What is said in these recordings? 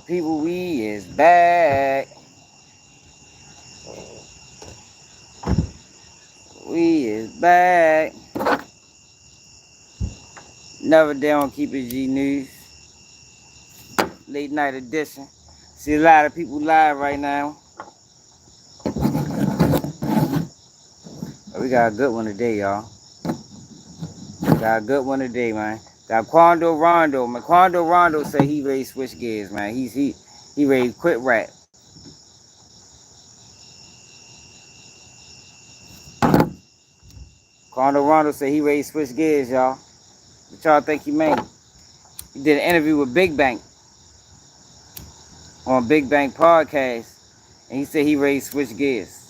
people, we is back. We is back. Never down Keep It G News. Late night edition. See a lot of people live right now. We got a good one today, y'all. Got a good one today, man. Got Quando Rondo. Man, Quando Rondo say he ready to switch gears, man. He ready to quit rap. Quando Rondo say he ready to switch gears, y'all. What y'all think he made? He did an interview with Big Bank on Big Bank podcast, and he said he ready to switch gears.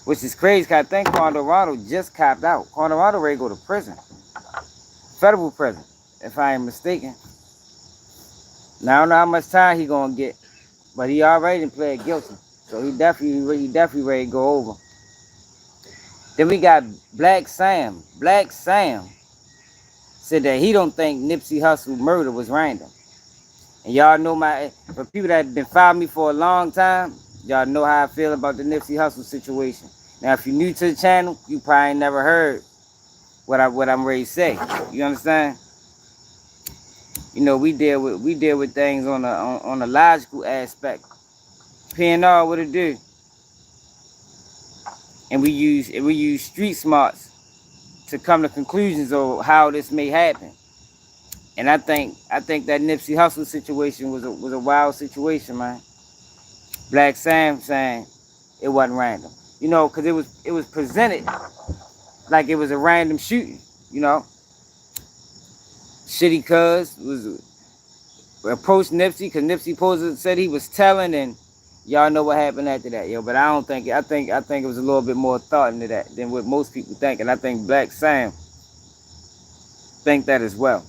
Which is crazy, because I think Quando Rondo just copped out. Quando Rondo ready to go to prison. Federal prison, if I ain't mistaken. Now, I don't know how much time he gonna get, but he already pled guilty. So he definitely ready to go over. Then we got Black Sam. Black Sam said that he don't think Nipsey Hussle murder was random. And y'all know for people that have been following me for a long time, y'all know how I feel about the Nipsey Hussle situation. Now, if you're new to the channel, you probably never heard what I'm ready to say. You understand? You know, we deal with things on a logical aspect. PNR, what it do? And we use street smarts to come to conclusions of how this may happen. And I think that Nipsey Hussle situation was a wild situation, man. Black Sam saying it wasn't random. You know, because it was presented like it was a random shooting, you know. Shitty Cuz was approached Nipsey because Nipsey supposedly said he was telling, and y'all know what happened after that, yo. But I don't think I think it was a little bit more thought into that than what most people think, and I think Black Sam think that as well.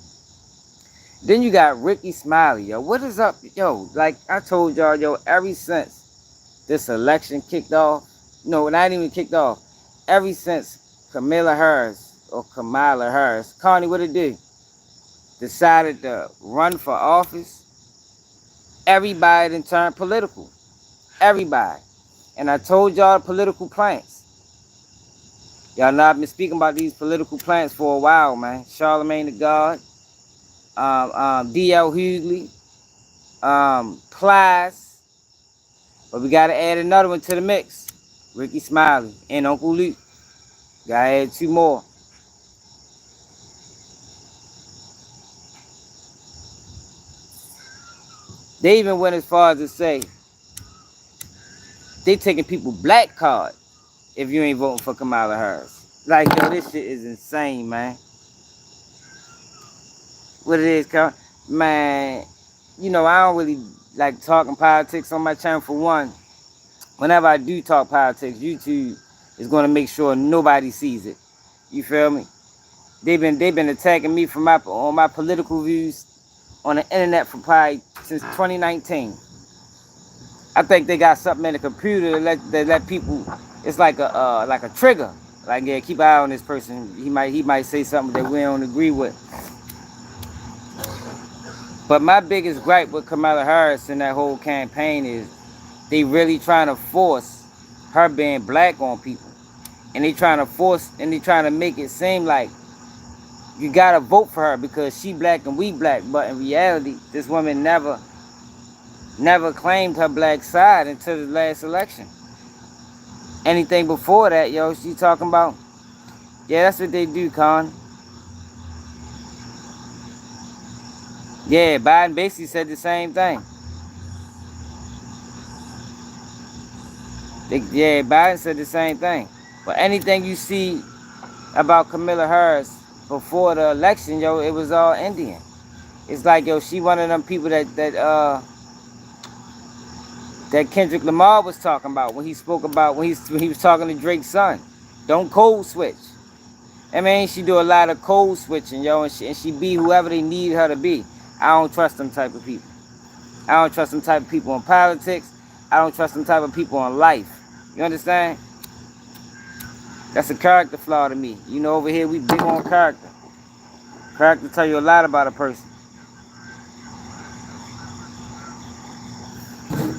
Then you got Ricky Smiley, yo. What is up, yo? Like I told y'all, yo, ever since this election kicked off, no, not even kicked off, ever since Kamala Harris, Connie, what it do? Decided to run for office, everybody then turned political. Everybody. And I told y'all the political plants. Y'all know I've been speaking about these political plants for a while, man. Charlemagne the God, D.L. Hughley, Plies. But we got to add another one to the mix. Ricky Smiley and Uncle Luke. Got to add 2 more. They even went as far as to say they taking people black card if you ain't voting for Kamala Harris. Like, yo, this shit is insane, man. What it is, man, you know, I don't really like talking politics on my channel for one. Whenever I do talk politics, YouTube is going to make sure nobody sees it. You feel me? They've been attacking me for on my political views on the internet for probably since 2019. I think they got something in the computer that let people. It's like a trigger. Like, yeah, keep an eye on this person. He might say something that we don't agree with. But my biggest gripe with Kamala Harris and that whole campaign is they really trying to force her being black on people. And they trying to make it seem like you gotta vote for her because she black and we black. But in reality, this woman never claimed her black side until the last election. Anything before that, yo, she talking about, yeah, that's what they do, Con. Yeah, Biden basically said the same thing. Biden said the same thing. But anything you see about Kamala Harris before the election, yo, it was all Indian. It's like, yo, she one of them people that Kendrick Lamar was talking about when he was talking to Drake's son. Don't code switch. I mean, she do a lot of code switching, yo, and she be whoever they need her to be. I don't trust them type of people. I don't trust them type of people in politics. I don't trust them type of people in life. You understand? That's a character flaw to me. You know, over here we big on character. Character tell you a lot about a person.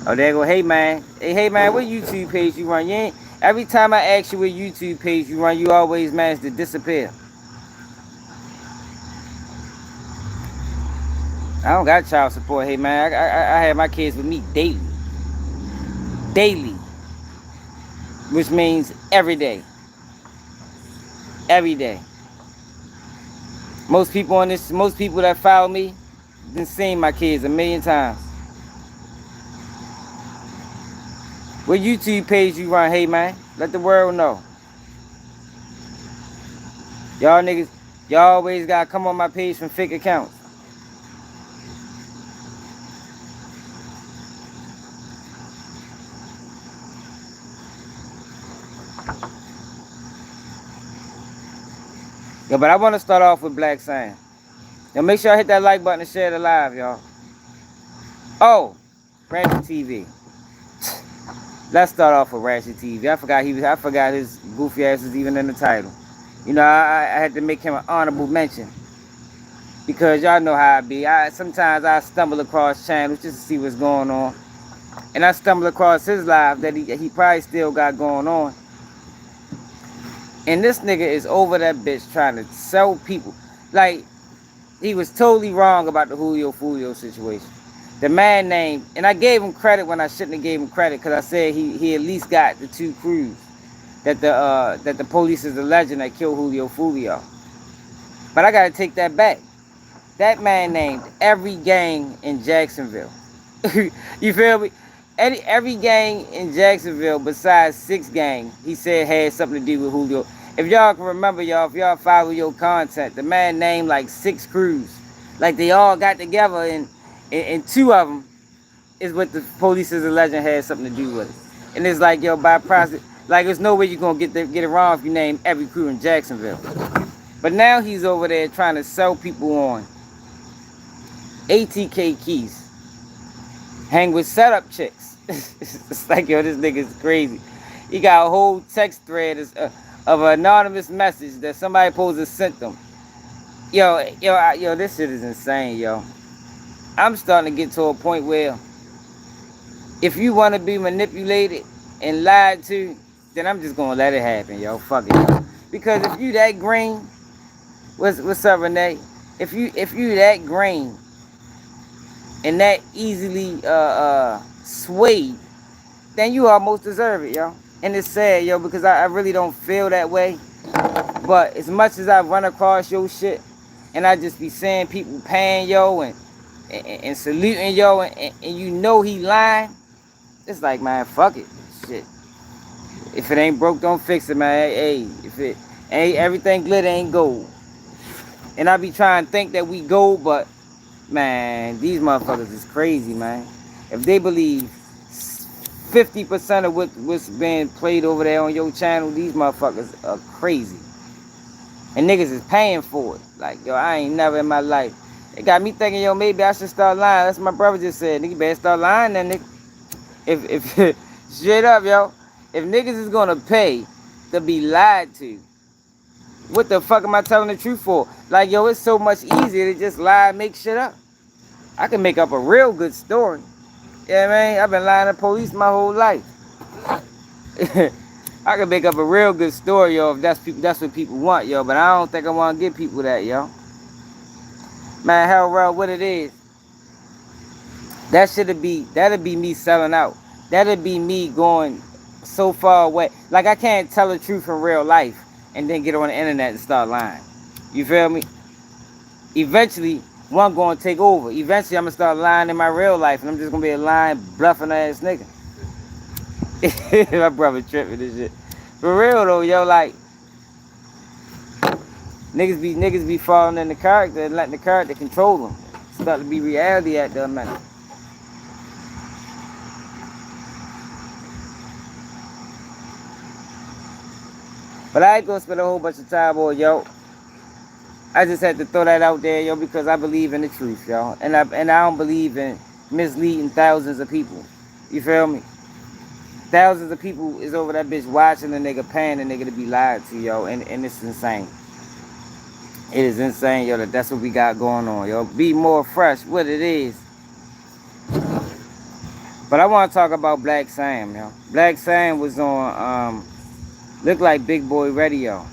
Oh, there go, hey man. Hey man, what YouTube page you run? You ain't, every time I ask you what YouTube page you run, you always manage to disappear. I don't got child support, hey man. I have my kids with me daily. Daily. Which means every day. Every day. Most people that follow me, been seeing my kids a million times. What YouTube page you run, hey man? Let the world know. Y'all niggas, y'all always gotta come on my page from fake accounts. Yo, but I want to start off with Blks saying. Yo, make sure I hit that like button and share the live, y'all. Oh, Ratchettv. Let's start off with Ratchettv. I forgot his goofy ass was even in the title. You know, I had to make him an honorable mention. Because y'all know how I be. Sometimes I stumble across channels just to see what's going on. And I stumble across his live that he probably still got going on. And this nigga is over that bitch trying to sell people. Like, he was totally wrong about the Julio Fulio situation. The man named, and I gave him credit when I shouldn't have gave him credit, because I said he at least got the 2 crews that the police is alleging that killed Julio Fulio. But I gotta take that back. That man named every gang in Jacksonville. You feel me? Every gang in Jacksonville besides 6 gang, he said had something to do with Julio. If y'all can remember, y'all, if y'all follow your content, the man named like 6 crews. Like they all got together, and 2 of them is what the police is alleging had something to do with it. And it's like, yo, by process, like there's no way you're gonna get it wrong if you name every crew in Jacksonville. But now he's over there trying to sell people on ATK keys. Hang with setup chicks. It's like, yo, this nigga's crazy. He got a whole text thread of an anonymous message that somebody supposed to sent them. Yo, this shit is insane, yo. I'm starting to get to a point where if you want to be manipulated and lied to, then I'm just gonna let it happen, yo. Fuck it, yo. Because if you that green, what's up, Renee? If you that green and that easily swayed, then you almost deserve it, yo. And it's sad, yo, because I really don't feel that way. But as much as I run across your shit, and I just be seeing people paying yo and saluting yo, and you know he lying, it's like, man, fuck it, shit. If it ain't broke, don't fix it, man. Hey, if it ain't, everything glitter ain't gold. And I be trying to think that we gold, but man, these motherfuckers is crazy, man. If they believe 50% of what's being played over there on your channel, these motherfuckers are crazy. And niggas is paying for it. Like, yo, I ain't never in my life. It got me thinking, yo, maybe I should start lying. That's what my brother just said. Nigga better start lying then, nigga. If straight up, yo, if niggas is gonna pay to be lied to, what the fuck am I telling the truth for? Like, yo, it's so much easier to just lie and make shit up. I can make up a real good story. Yeah, man, I've been lying to police my whole life. I can make up a real good story, yo, if that's what people want, yo. But I don't think I want to give people that, yo. Man, hell, bro, what it is, that'd be me selling out. That'd be me going so far away. Like, I can't tell the truth in real life and then get on the internet and start lying. You feel me? Eventually, one going to take over. Eventually, I'm going to start lying in my real life, and I'm just going to be a lying, bluffing ass nigga. My brother tripping this shit. For real, though, yo, like, niggas be falling in the character and letting the character control them. Start to be reality at the minute. But I ain't gonna spend a whole bunch of time on, yo. I just had to throw that out there, yo, because I believe in the truth, yo. And I don't believe in misleading thousands of people. You feel me? Thousands of people is over that bitch watching the nigga, paying the nigga to be lied to, yo. And it's insane. It is insane, yo, that's what we got going on, yo. Be more fresh, what it is. But I want to talk about Black Sam, yo. Black Sam was on, looked like Big Boy Radio.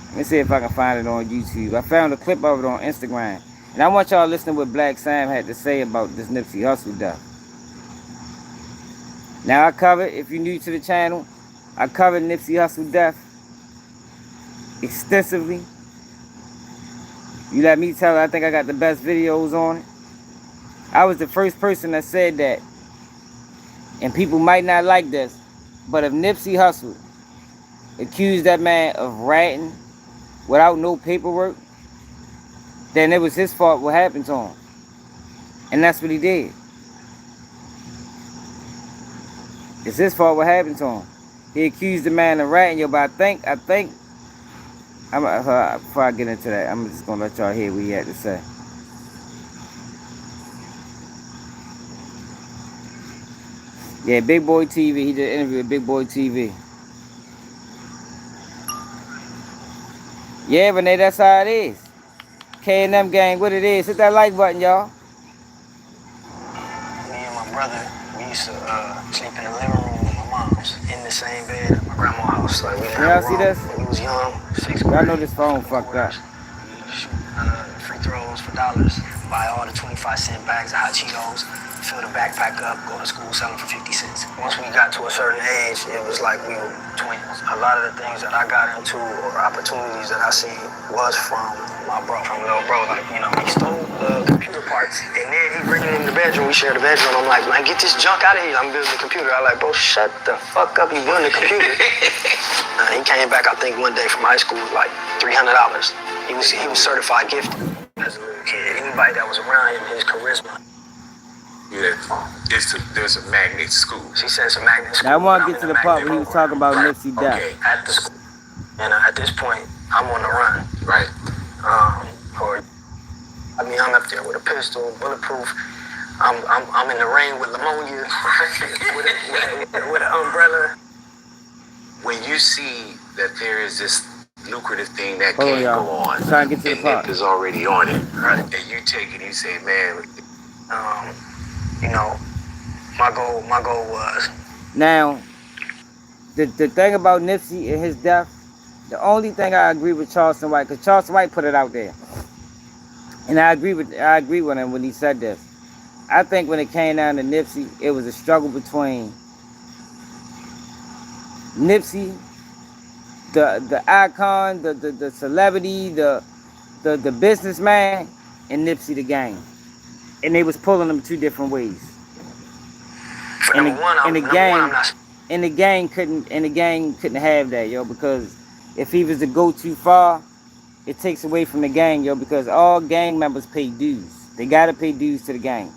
Let me see if I can find it on YouTube. I found a clip of it on Instagram. And I want y'all to listen to what Black Sam had to say about this Nipsey Hussle death. Now I covered, if you're new to the channel, I covered Nipsey Hussle death extensively. You let me tell you, I think I got the best videos on it. I was the first person that said that. And people might not like this, but if Nipsey Hussle accused that man of ratting without no paperwork, then it was his fault what happened to him. And that's what he did. It's his fault what happened to him. He accused the man of ratting, yo, but I think, before I get into that, I'm just gonna let y'all hear what he had to say. Yeah, Big Boy TV, he did an interview with Big Boy TV. Yeah, Renee, that's how it is. K&M gang, what it is. Hit that like button, y'all. Me and my brother, we used to sleep in the living room with my mom's in the same bed at my grandma's house. Like, we didn't have a room. Y'all see this? When we was young, 6th grade. Y'all know this phone fucked up. Shoot free throws for dollars, buy all the 25-cent bags of hot Cheetos, fill the backpack up, go to school selling for 50 cents. Once we got to a certain age, it was like we were twins. A lot of the things that I got into or opportunities that I seen was from my bro, from little bro. Like, you know, he stole the computer parts and then he bring it in the bedroom. We share the bedroom. I'm like, man, get this junk out of here. I'm building the computer. I'm like, bro, shut the fuck up. You building the computer. He came back, I think, one day from high school with like $300. He was certified gifted as a little kid. Anybody that was around him, his charisma. Yeah, there's a magnet school. She said it's a magnet school. Now I want to get to the part where he was talking about Nipsey death. Okay, at the school. And at this point, I'm on the run. Right. I'm up there with a pistol, bulletproof. I'm in the rain with pneumonia, with an umbrella. When you see that there is this lucrative thing that Hold can on, go y'all. on, Trying to get to the and part. Nip is already on it, right? And you take it, you say, man. You know, my goal was. Now, the thing about Nipsey and his death, the only thing I agree with Charleston White, because Charleston White put it out there, and I agree with him when he said this. I think when it came down to Nipsey, it was a struggle between Nipsey, the icon, the celebrity, the businessman, and Nipsey the gang, and they was pulling them two different ways. For number one, I'm not. And the gang couldn't have that, yo, because if he was to go too far, it takes away from the gang, yo, because all gang members pay dues. They gotta pay dues to the gang.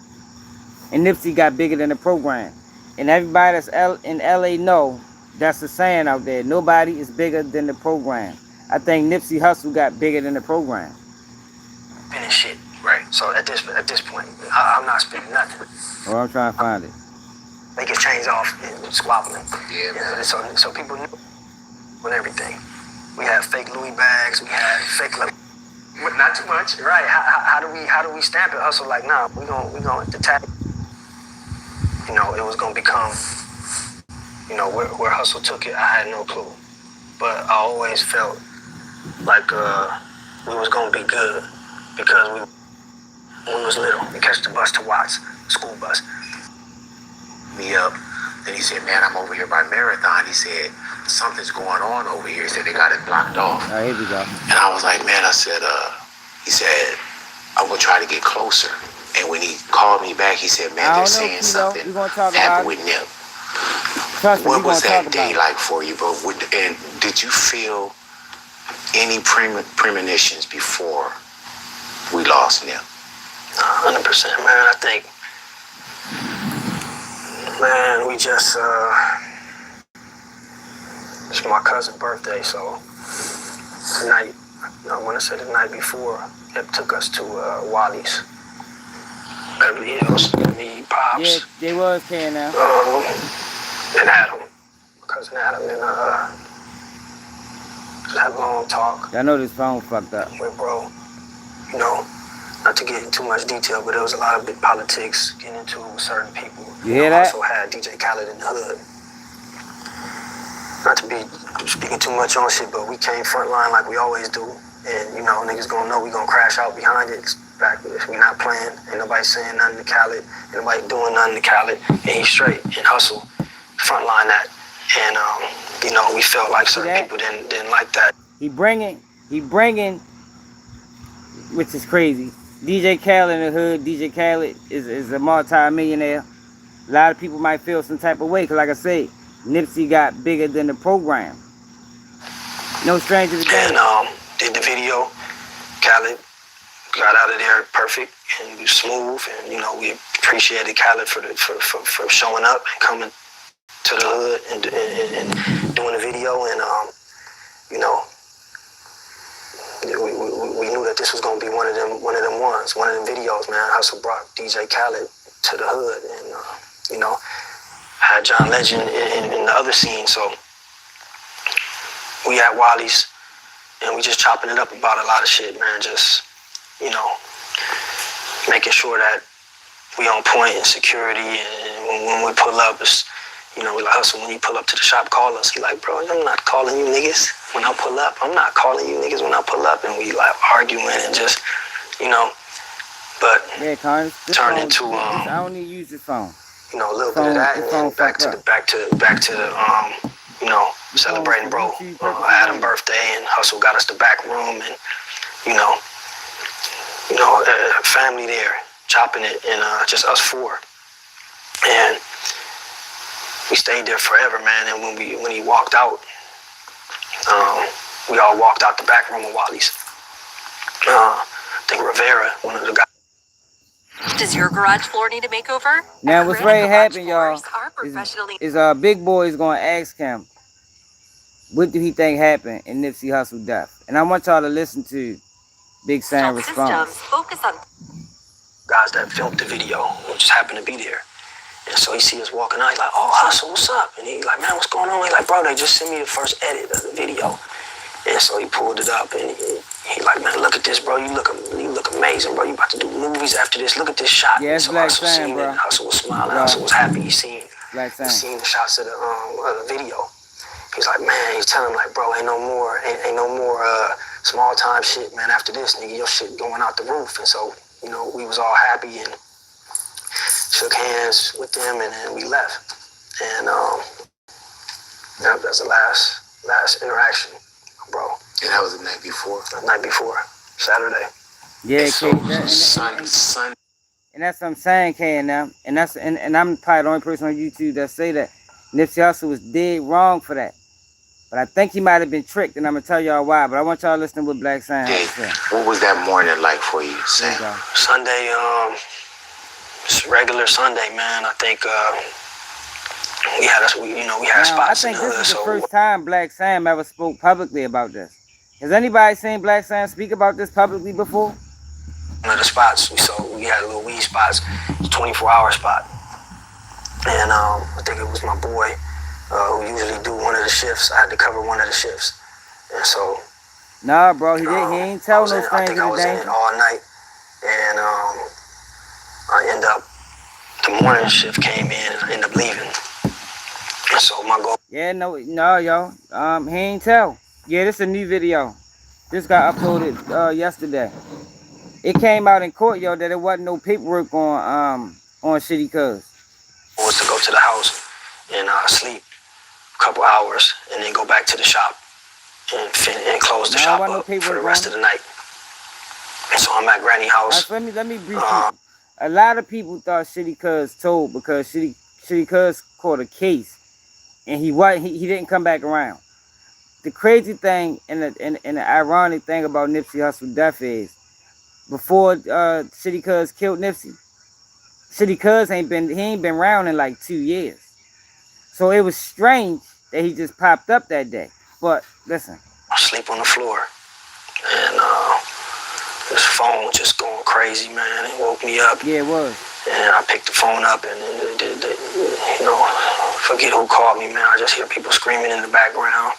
And Nipsey got bigger than the program. And everybody that's in LA know that's the saying out there. Nobody is bigger than the program. I think Nipsey Hussle got bigger than the program. Spinning shit. Right. So at this point, I'm not spinning nothing. Oh, I'm trying to find it. Make his chains off and squabbling. Yeah. You know, so people knew and everything. We had fake Louis bags. We had fake. But not too much. Right. How do we stamp it? Hustle like, nah. We gonna the tag. You know, it was gonna become. You know, where Hustle took it, I had no clue. But I always felt like we was gonna be good because when we was little, we catch the bus to Watts, school bus. Me up. Then he said, man, I'm over here by Marathon. He said, something's going on over here. He said, they got it blocked off. All right, here we go. And I was like, man, I said, he said, I'm going to try to get closer. And when he called me back, he said, man, they're saying something happened with Nip. What was that day like for you, bro? And did you feel any premonitions before we lost Nip? 100%, man. I think, man, we just, it's my cousin's birthday, so tonight, I want to say the night before, it took us to Wally's, Beverly Hills, me, Pops. Yeah, they was paying now. And Adam, my cousin Adam, and just had a long talk. I know this phone fucked up. With bro, you know, not to get into too much detail, but there was a lot of big politics getting into it with certain people. You hear that? Also had DJ Khaled in the hood. Not to be speaking too much on shit, but we came front line like we always do. And, you know, niggas gonna know we gonna crash out behind it. We not playing. Ain't nobody saying nothing to Khaled. Ain't nobody doing nothing to Khaled. And he's straight. And Hussle front line that. And, you know, we felt like certain people didn't like that. He bringing, which is crazy. DJ Khaled in the hood. DJ Khaled is a multi-millionaire. A lot of people might feel some type of way, because like I say, Nipsey got bigger than the program. No stranger to game. And did the video. Khaled got out of there perfect and smooth. And, you know, we appreciated Khaled for showing up and coming to the hood and doing the video. And, you know, we knew that this was going to be one of them ones, one of them videos, man. Hussle brought DJ Khaled to the hood. And, you know, had John Legend in the other scene, so we at Wally's, and we just chopping it up about a lot of shit, man. Just, you know, making sure that we on point in security, and when we pull up, it's, you know, we like Hussle, when you pull up to the shop, call us. He like, bro, I'm not calling you niggas when I pull up. I'm not calling you niggas when I pull up, and we like arguing and just, you know, but yeah, turned into I don't need to use this phone. You know, a little bit of that, and then back to the you know, celebrating bro Adam's birthday, and Hussle got us the back room, and you know, family there chopping it, and just us four, and we stayed there forever, man. And when he walked out, we all walked out the back room of Wally's. I think Rivera, one of the guys. Does your garage floor need a makeover? Now what's ready to happen, y'all, is Big Boy is going to ask him, what do he think happened in Nipsey Hussle death? And I want y'all to listen to Big Sam response. Focus on guys that filmed the video, who just happened to be there. And so he see us walking out, he's like, oh, Hussle, what's up? And he like, man, what's going on? He's like, bro, they just sent me the first edit of the video. And so he pulled it up, and he like, man, look at this, bro. You look amazing, bro. You about to do movies after this. Look at this shot. Yeah, it's so Black Hussle Sam, seen bro. it. Hussle was smiling. Hussle was happy. He seen the shots of the video. He's like, man, he's telling him like, bro, ain't no more small time shit, man. After this, nigga, your shit going out the roof. And so, you know, we was all happy and shook hands with them, and then we left. And that's the last interaction, bro. And that was the night before? The night before, Saturday. Yeah, so, Sunday. And that's what I'm saying, K, and I'm probably the only person on YouTube that say that Nipsey Hussle was dead wrong for that. But I think he might have been tricked, and I'm going to tell y'all why. But I want y'all to listen to what Black Sam had to say. What was that morning like for you, Sam? Sunday, just regular Sunday, man. I think we had spots in the hood. I think this is the first time Black Sam ever spoke publicly about this. Has anybody seen Black Sam speak about this publicly before? One of the spots we had a little weed spots, 24-hour spot, and I think it was my boy who usually do one of the shifts. I had to cover one of the shifts, and so. Nah, bro, he ain't tell no stranger I think I was in it all night, and I end up, the morning shift came in, and I ended up leaving. And so my goal. Yeah, no, yo, he ain't tell. Yeah, this is a new video. This got uploaded yesterday. It came out in court, yo, that there wasn't no paperwork on Shitty Cuz. Was to go to the house and sleep a couple hours and then go back to the shop and close the shop up for the rest of the night. And so I'm at Granny house. Right, let me brief you. A lot of people thought Shitty Cuz told because Shitty Cuz caught a case and he didn't come back around. The crazy thing and the ironic thing about Nipsey Hussle death is, before Shitty Cuz killed Nipsey, Shitty Cuz ain't been around in like 2 years. So it was strange that he just popped up that day. But listen. I sleep on the floor, and this phone just going crazy, man. It woke me up. Yeah, it was. And I picked the phone up, and you know, forget who called me, man. I just hear people screaming in the background.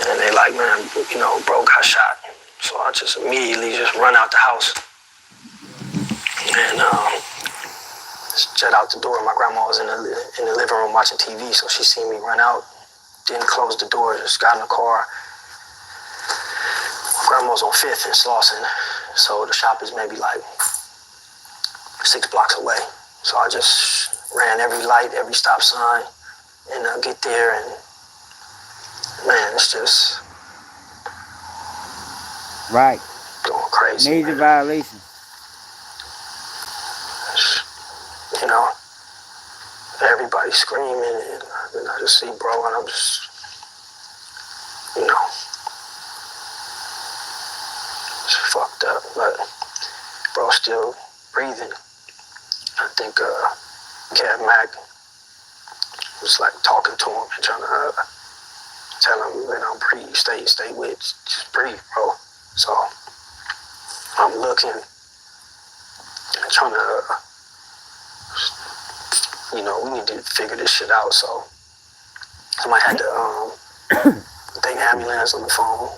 And they like, man, you know, bro got shot. So I just immediately just run out the house. And jet out the door. My grandma was in the living room watching TV, so she seen me run out, didn't close the door, just got in the car. My grandma's on 5th in Slauson, so the shop is maybe like 6 blocks away. So I just ran every light, every stop sign, and I get there, and man, it's just right, going crazy. Major man. violation. You know, everybody screaming, and I just see bro, and I'm just, you know, it's fucked up, but bro still breathing. I think Kev Mack was like talking to him and trying to tell him, you know, breathe, stay with, just breathe, bro. So I'm looking and trying to, you know, we need to figure this shit out. So somebody had the thing ambulance on the phone,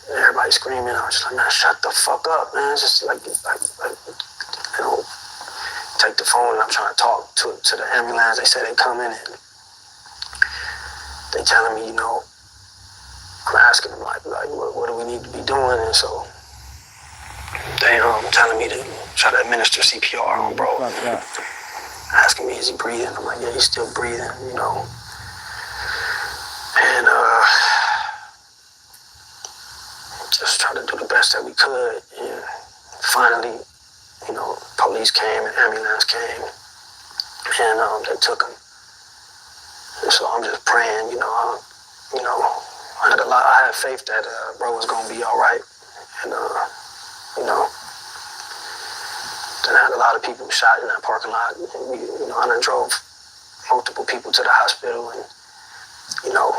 and everybody screaming. I was just like, man, shut the fuck up, man. It's just like you know, take the phone, and I'm trying to talk to the ambulance. They say they coming, and they telling me, you know, I'm asking them like what do we need to be doing? And so they telling me to try to administer CPR on bro. Asking me, is he breathing? I'm like, yeah, he's still breathing, you know. And just try to do the best that we could. And finally, you know, police came and ambulance came, and they took him. And so I'm just praying, you know, I had faith that bro was gonna be all right, and you know. Then I had a lot of people shot in that parking lot. And you know, I done drove multiple people to the hospital, and you know,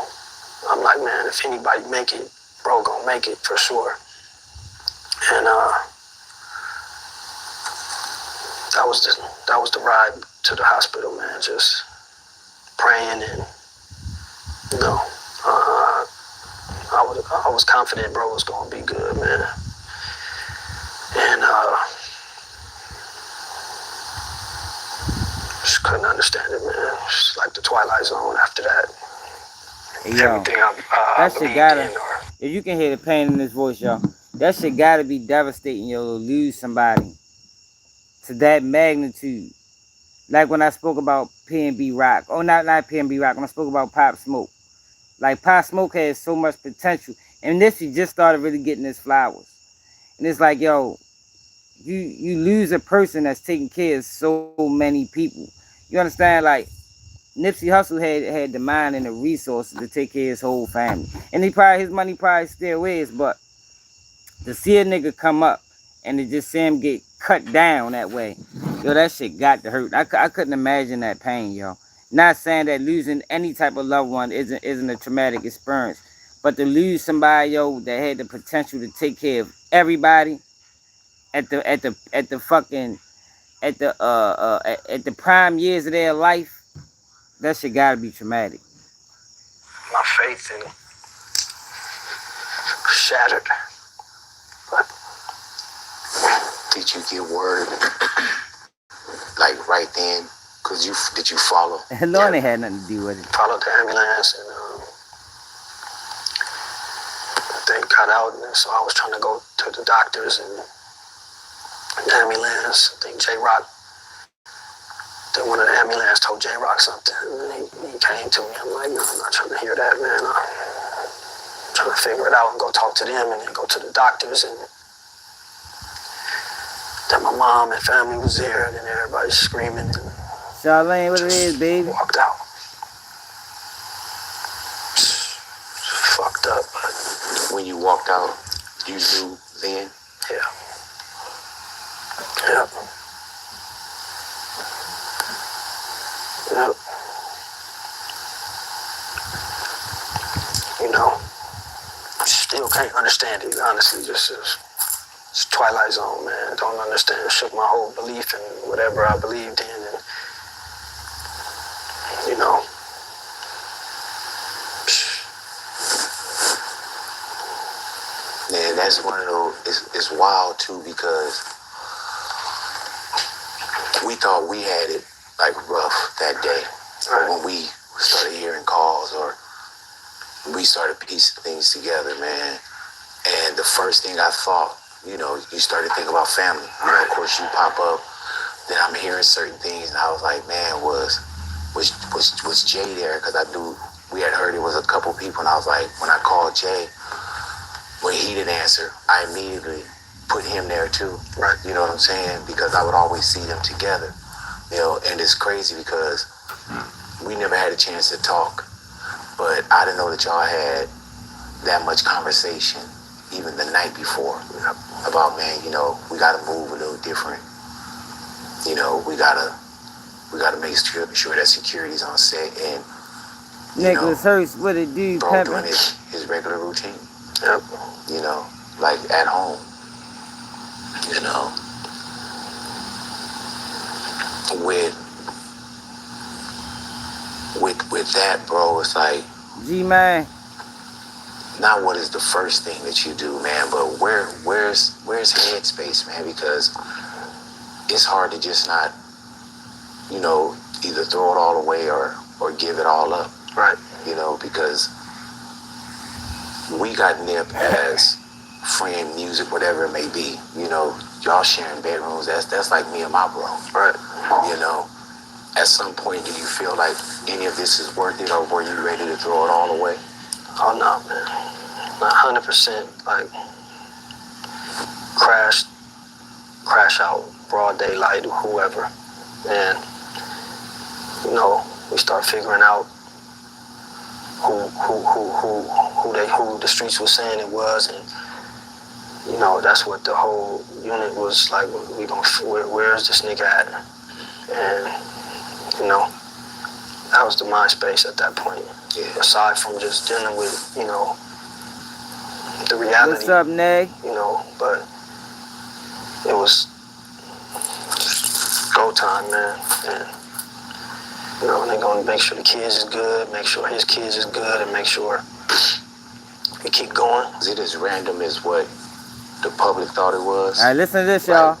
I'm like, man, if anybody make it, bro gonna make it for sure. And that was the ride to the hospital, man. Just praying, and you know, I was confident bro was gonna be good, man. And just couldn't understand it, man. It's like the Twilight Zone after that. Hey, yo, everything that shit gotta, if you can hear the pain in his voice, y'all, that shit gotta be devastating, yo, to lose somebody to that magnitude. Like when I spoke about P&B Rock. Oh, not P&B Rock. When I spoke about Pop Smoke. Like, Pop Smoke has so much potential. And Nipsey just started really getting his flowers. And it's like, yo, you lose a person that's taking care of so many people. You understand? Like, Nipsey Hussle had the mind and the resources to take care of his whole family. And his money probably still is, but to see a nigga come up and to just see him get cut down that way, yo, that shit got to hurt. I couldn't imagine that pain, yo. Not saying that losing any type of loved one isn't a traumatic experience, but to lose somebody, yo, that had the potential to take care of everybody at the prime years of their life, that shit gotta be traumatic. My faith in shattered. But did you get word like right then? Cause did you follow? Lord ain't had nothing to do with it. Followed the ambulance, and they got out, and so I was trying to go to the doctors and the ambulance. I think J-Rock, then one of the ambulance told J-Rock something, and he came to me. I'm like, no, I'm not trying to hear that, man. I'm trying to figure it out and go talk to them, and then go to the doctors, and then my mom and family was there, and then everybody's screaming. And Charlene, what it is, baby? Walked out. Fucked up, but when you walked out, you knew then? Yeah. Yep. Yep. You know, still can't understand it, honestly. Just it's Twilight Zone, man. Don't understand. It shook my whole belief in whatever I believed in, and you know. Man, that's one of those, it's wild too, because we thought we had it like rough that day. Right. When we started hearing calls or we started piecing things together, man. And the first thing I thought, you know, you started thinking about family. You know, of course you pop up, then I'm hearing certain things, and I was like, man, was Jay there? Because we had heard it was a couple people, and I was like, when I called Jay, when he didn't answer, I immediately put him there too. Right. You know what I'm saying? Because I would always see them together. You know, and it's crazy because we never had a chance to talk, but I didn't know that y'all had that much conversation even the night before about, man, you know, we got to move a little different. You know, we gotta make sure that security's on set, and Nicholas Hurst, what it do, bro, doing his regular routine. Yep. You know, like at home. You know, with that, bro, it's like, G-Man. not what is the first thing that you do, man, but where's headspace, man, because it's hard to just not, you know, either throw it all away or give it all up. Right. You know, because we got Nip as friend, music, whatever it may be. You know, y'all sharing bedrooms, that's like me and my bro. Right. You know, at some point, do you feel like any of this is worth it, or were you ready to throw it all away? Oh, no, man. 100%, like, crash out, broad daylight, or whoever. And, you know, we start figuring out who the streets was saying it was, and, you know, that's what the whole unit was like. Where's this nigga at? And, you know, that was the mind space at that point. Yeah. Aside from just dealing with, you know, the reality. What's up, Neg? You know, but it was go time, man. And, you know, they're gonna make sure the kids is good, make sure his kids is good, and make sure we keep going. Is it as random as what the public thought it was? All right, listen to this, y'all.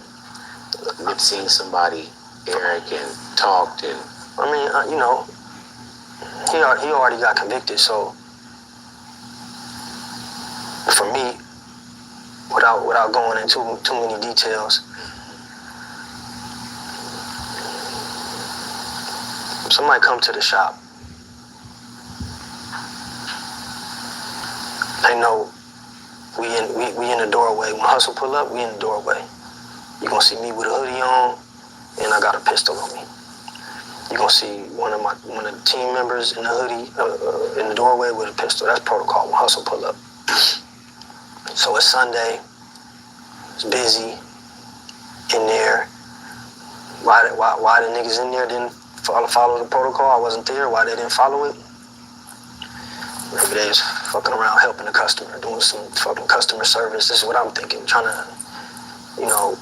Nip seen somebody, Eric, and talked, and I mean, you know, he already got convicted, so for me, without going into too many details, somebody come to the shop. They know we in the doorway. When Hustle pull up, we in the doorway. You gonna see me with a hoodie on, and I got a pistol on me. You gonna see one of the team members in the hoodie in the doorway with a pistol. That's protocol when Hustle pull up. So it's Sunday. It's busy in there. Why the niggas in there didn't follow the protocol? I wasn't there. Why they didn't follow it? Maybe they was fucking around helping the customer, doing some fucking customer service. This is what I'm thinking, trying to, you know,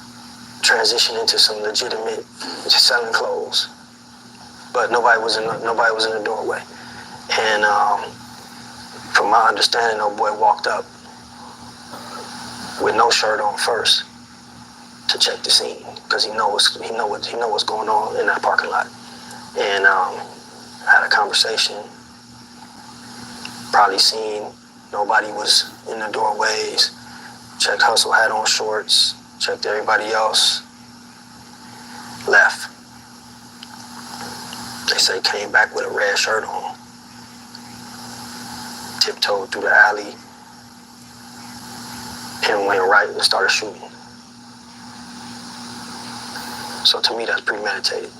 transition into some legitimate just selling clothes. But nobody was in the doorway. And from my understanding, old boy walked up with no shirt on first to check the scene, because he know what's going on in that parking lot. And had a conversation. Probably seen nobody was in the doorways. Checked Hustle had on shorts. Checked everybody else. Left. They say came back with a red shirt on. Tiptoed through the alley and went right and started shooting. So to me, that's premeditated.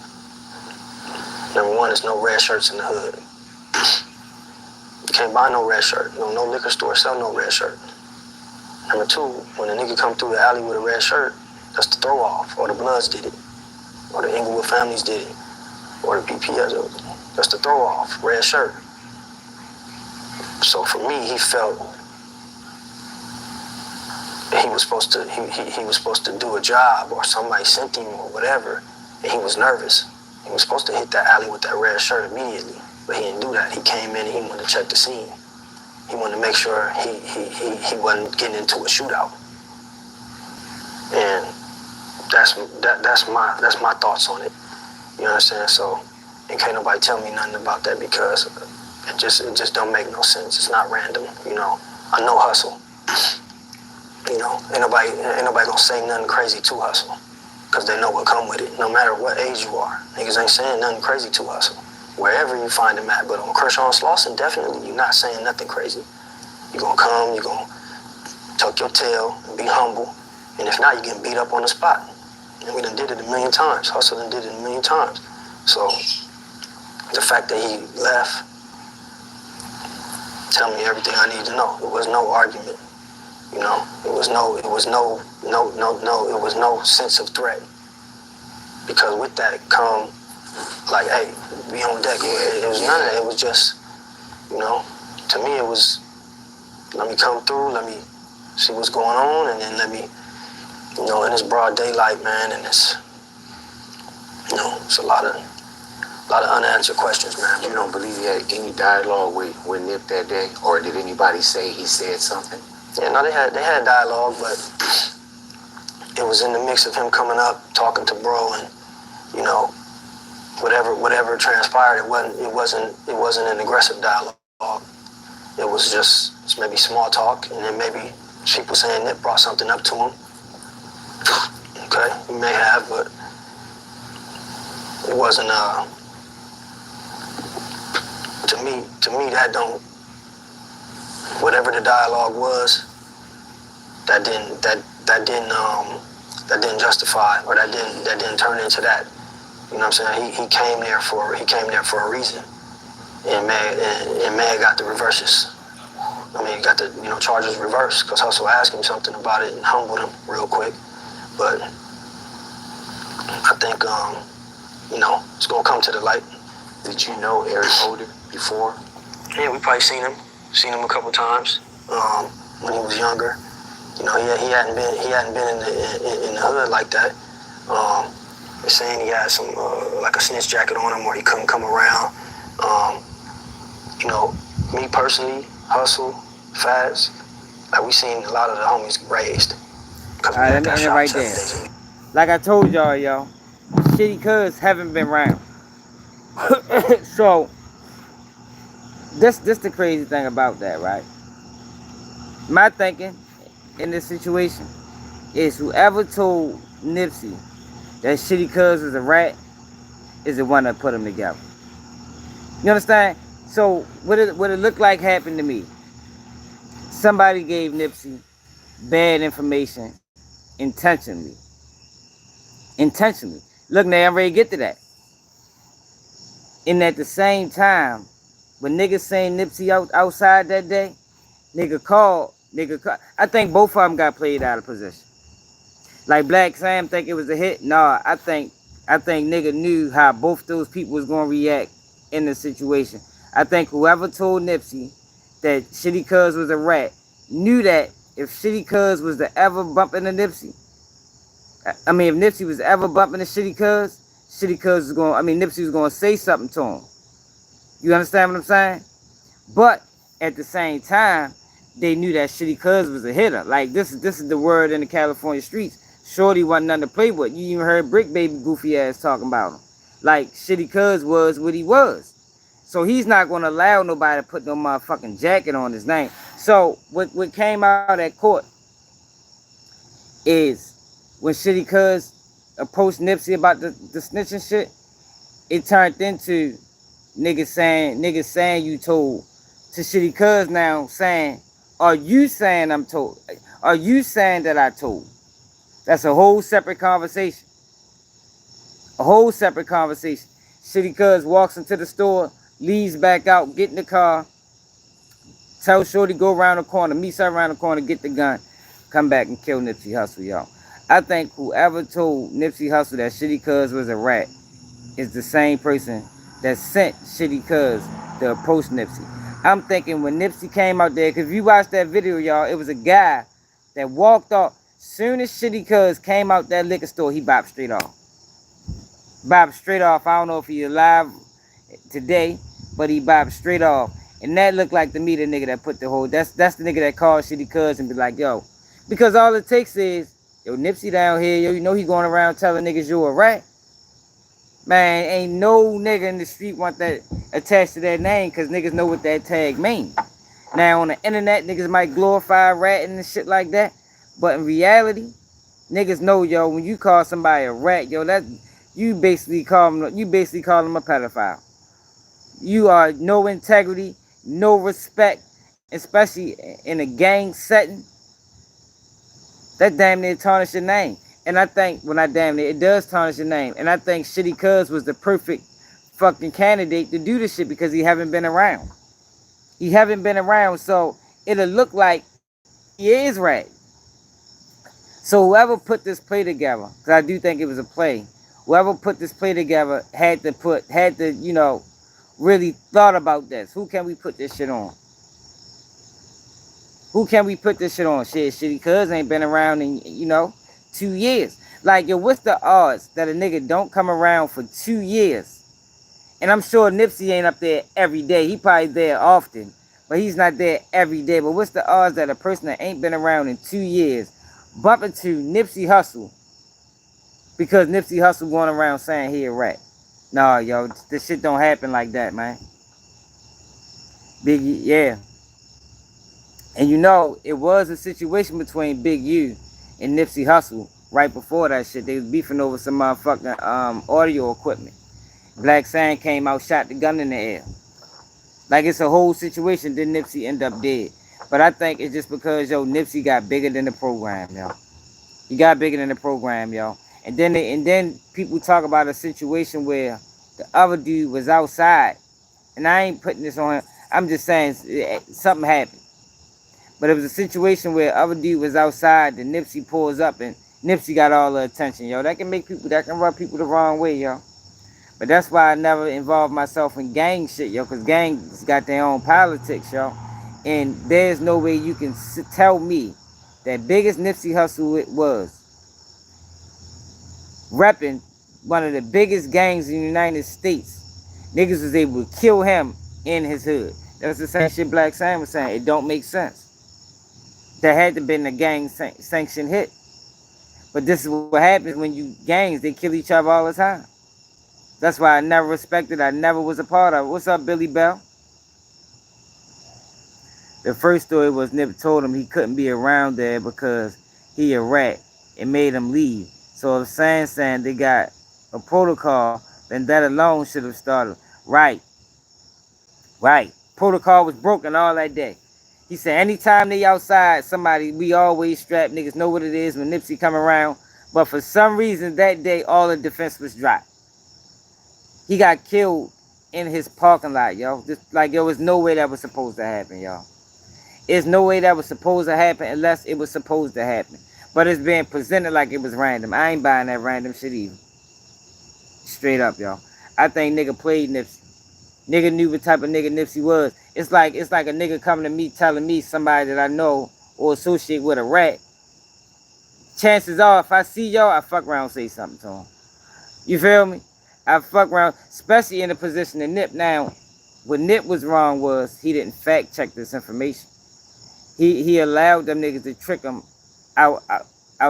Number one, there's no red shirts in the hood. You can't buy no red shirt. No liquor store sell no red shirt. Number two, when a nigga come through the alley with a red shirt, that's the throw off, or the Bloods did it, or the Inglewood families did it, or the BPS. That's the throw off, red shirt. So for me, he felt he was supposed to do a job, or somebody sent him or whatever, and he was nervous. He was supposed to hit that alley with that red shirt immediately, but he didn't do that. He came in and he wanted to check the scene. He wanted to make sure he wasn't getting into a shootout. And that's my thoughts on it. You know what I'm saying? So, and can't nobody tell me nothing about that because it just don't make no sense. It's not random, you know. I know Hustle. You know, ain't nobody gonna say nothing crazy to Hustle because they know what come with it. No matter what age you are, niggas ain't saying nothing crazy to Hustle. Wherever you find him at, but on Kershaw Slauson, definitely you're not saying nothing crazy. You're gonna come, you're gonna tuck your tail and be humble, and if not, you're getting beat up on the spot. And we done did it a million times. Hustle done did it a million times. So the fact that he left tell me everything I need to know. It was no argument. You know, it was no sense of threat. Because with that come, like, hey, be on deck. It was none of that. It was just, you know, to me it was, let me come through, let me see what's going on, and then let me, you know, in this broad daylight, man, and it's, you know, it's a lot of unanswered questions, man. You don't believe he had any dialogue with Nip that day? Or did anybody say he said something? Yeah, no, they had dialogue, but it was in the mix of him coming up, talking to bro, and, you know, whatever transpired, it wasn't an aggressive dialogue. It was just maybe small talk, and then maybe people saying Nip brought something up to him. Okay, he may have, but it wasn't. To me, that don't. Whatever the dialogue was, that didn't justify, or that didn't turn into that. You know what I'm saying? He came there for a reason, and man got the reverses. I mean, he got the charges reversed because Hustle asked him something about it and humbled him real quick. But I think it's gonna come to the light. Did you know Eric Holder before? Yeah, we probably seen him a couple times when he was younger. You know, he hadn't been in the hood like that. They're saying he had some like a snitch jacket on him, or he couldn't come around. You know, me personally, Hustle, Faz, like we seen a lot of the homies raised. All right, let me end it right there. Like I told y'all, shitty cuz haven't been around. So this the crazy thing about that, right? My thinking in this situation is whoever told Nipsey that shitty cuz was a rat is the one that put them together. You understand? So what it looked like happened to me. Somebody gave Nipsey bad information intentionally. Look, now I'm ready to get to that. And at the same time, when niggas saying Nipsey outside that day, nigga called. I think both of them got played out of position. Like Black Sam think it was a hit. Nah, I think nigga knew how both those people was gonna react in the situation. I think whoever told Nipsey that Shitty Cuz was a rat knew that if Shitty Cuz was to ever bump into Nipsey, if Nipsey was ever bumping into Shitty Cuz was Nipsey was gonna say something to him. You understand what I'm saying? But at the same time, they knew that Shitty Cuz was a hitter. Like this is the word in the California streets. Shorty wasn't nothing to play with. You even heard Brick Baby goofy ass talking about him. Like Shitty Cuz was what he was. So he's not gonna allow nobody to put no motherfucking jacket on his name. So what came out at court is when Shitty Cuz approached Nipsey about the snitching shit, it turned into niggas saying you told to Shitty Cuz now saying, are you saying I'm told? Are you saying that I told? That's a whole separate conversation. Shitty Cuz walks into the store, leaves back out, get in the car, tell Shorty go around the corner, meets her around the corner, get the gun, come back and kill Nipsey Hussle, y'all. I think whoever told Nipsey Hussle that Shitty Cuz was a rat is the same person that sent Shitty Cuz to approach Nipsey. I'm thinking when Nipsey came out there, because if you watch that video, y'all, it was a guy that walked off. Soon as Shitty Cuz came out that liquor store, he bopped straight off. I don't know if he's alive today, but he bopped straight off. And that looked like to me the nigga that put the whole, that's the nigga that called Shitty Cuz and be like, yo. Because all it takes is, yo, Nipsey down here, yo, you know he going around telling niggas you a rat. Man, ain't no nigga in the street want that attached to their name because niggas know what that tag means. Now on the internet, niggas might glorify ratting and shit like that. But in reality, niggas know, yo, when you call somebody a rat, yo, that you basically call them a pedophile. You are no integrity, no respect, especially in a gang setting. That damn near tarnish your name. And I think, well, not damn near, it does tarnish your name. And I think Shitty Cuz was the perfect fucking candidate to do this shit because he haven't been around. He haven't been around, so it'll look like he is right. So whoever put this play together, because I do think it was a play, whoever put this play together had to, you know, really thought about this. Who can we put this shit on? Who can we put this shit on? Shit, Shitty Cuz ain't been around in, you know, 2 years. Like, yo, what's the odds that a nigga don't come around for 2 years? And I'm sure Nipsey ain't up there every day. He probably there often, but he's not there every day. But what's the odds that a person that ain't been around in 2 years bump into Nipsey Hussle because Nipsey Hussle going around saying he a rat? Nah, yo, this shit don't happen like that, man. Biggie, yeah. And you know, it was a situation between Big U and Nipsey Hussle right before that shit. They was beefing over some motherfucking audio equipment. Blks came out, shot the gun in the air. Like, it's a whole situation. Then Nipsey end up dead. But I think it's just because, yo, Nipsey got bigger than the program, yo. He got bigger than the program, yo. And then people talk about a situation where the other dude was outside. And I ain't putting this on him. I'm just saying something happened. But it was a situation where other dude was outside, and Nipsey pulls up, and Nipsey got all the attention, yo. That can rub people the wrong way, yo. But that's why I never involved myself in gang shit, yo, because gangs got their own politics, yo. And there's no way you can tell me that biggest Nipsey Hussle it was, repping one of the biggest gangs in the United States, niggas was able to kill him in his hood. That's the same shit Blks was saying. It don't make sense. That had to been a gang sanctioned hit. But this is what happens when you gangs, they kill each other all the time. That's why I never respected, I never was a part of it. What's up, Billy Bell? The first story was Nip told him he couldn't be around there because he a rat. It made him leave. So if saying they got a protocol, then that alone should have started. Right. Protocol was broken all that day. He said anytime they outside, we always strap. Niggas know what it is when Nipsey come around. But for some reason that day, all the defense was dropped. He got killed in his parking lot, yo. Just like, yo, there's no way that was supposed to happen, y'all. There's no way that was supposed to happen unless it was supposed to happen. But it's being presented like it was random. I ain't buying that random shit either. Straight up, y'all. I think nigga played Nipsey. Nigga knew what type of nigga Nipsey was. It's like a nigga coming to me telling me somebody that I know or associate with a rat. Chances are, if I see y'all, I fuck around and say something to him. You feel me? I fuck around, especially in the position of Nip. Now, what Nip was wrong was he didn't fact check this information. He allowed them niggas to trick him out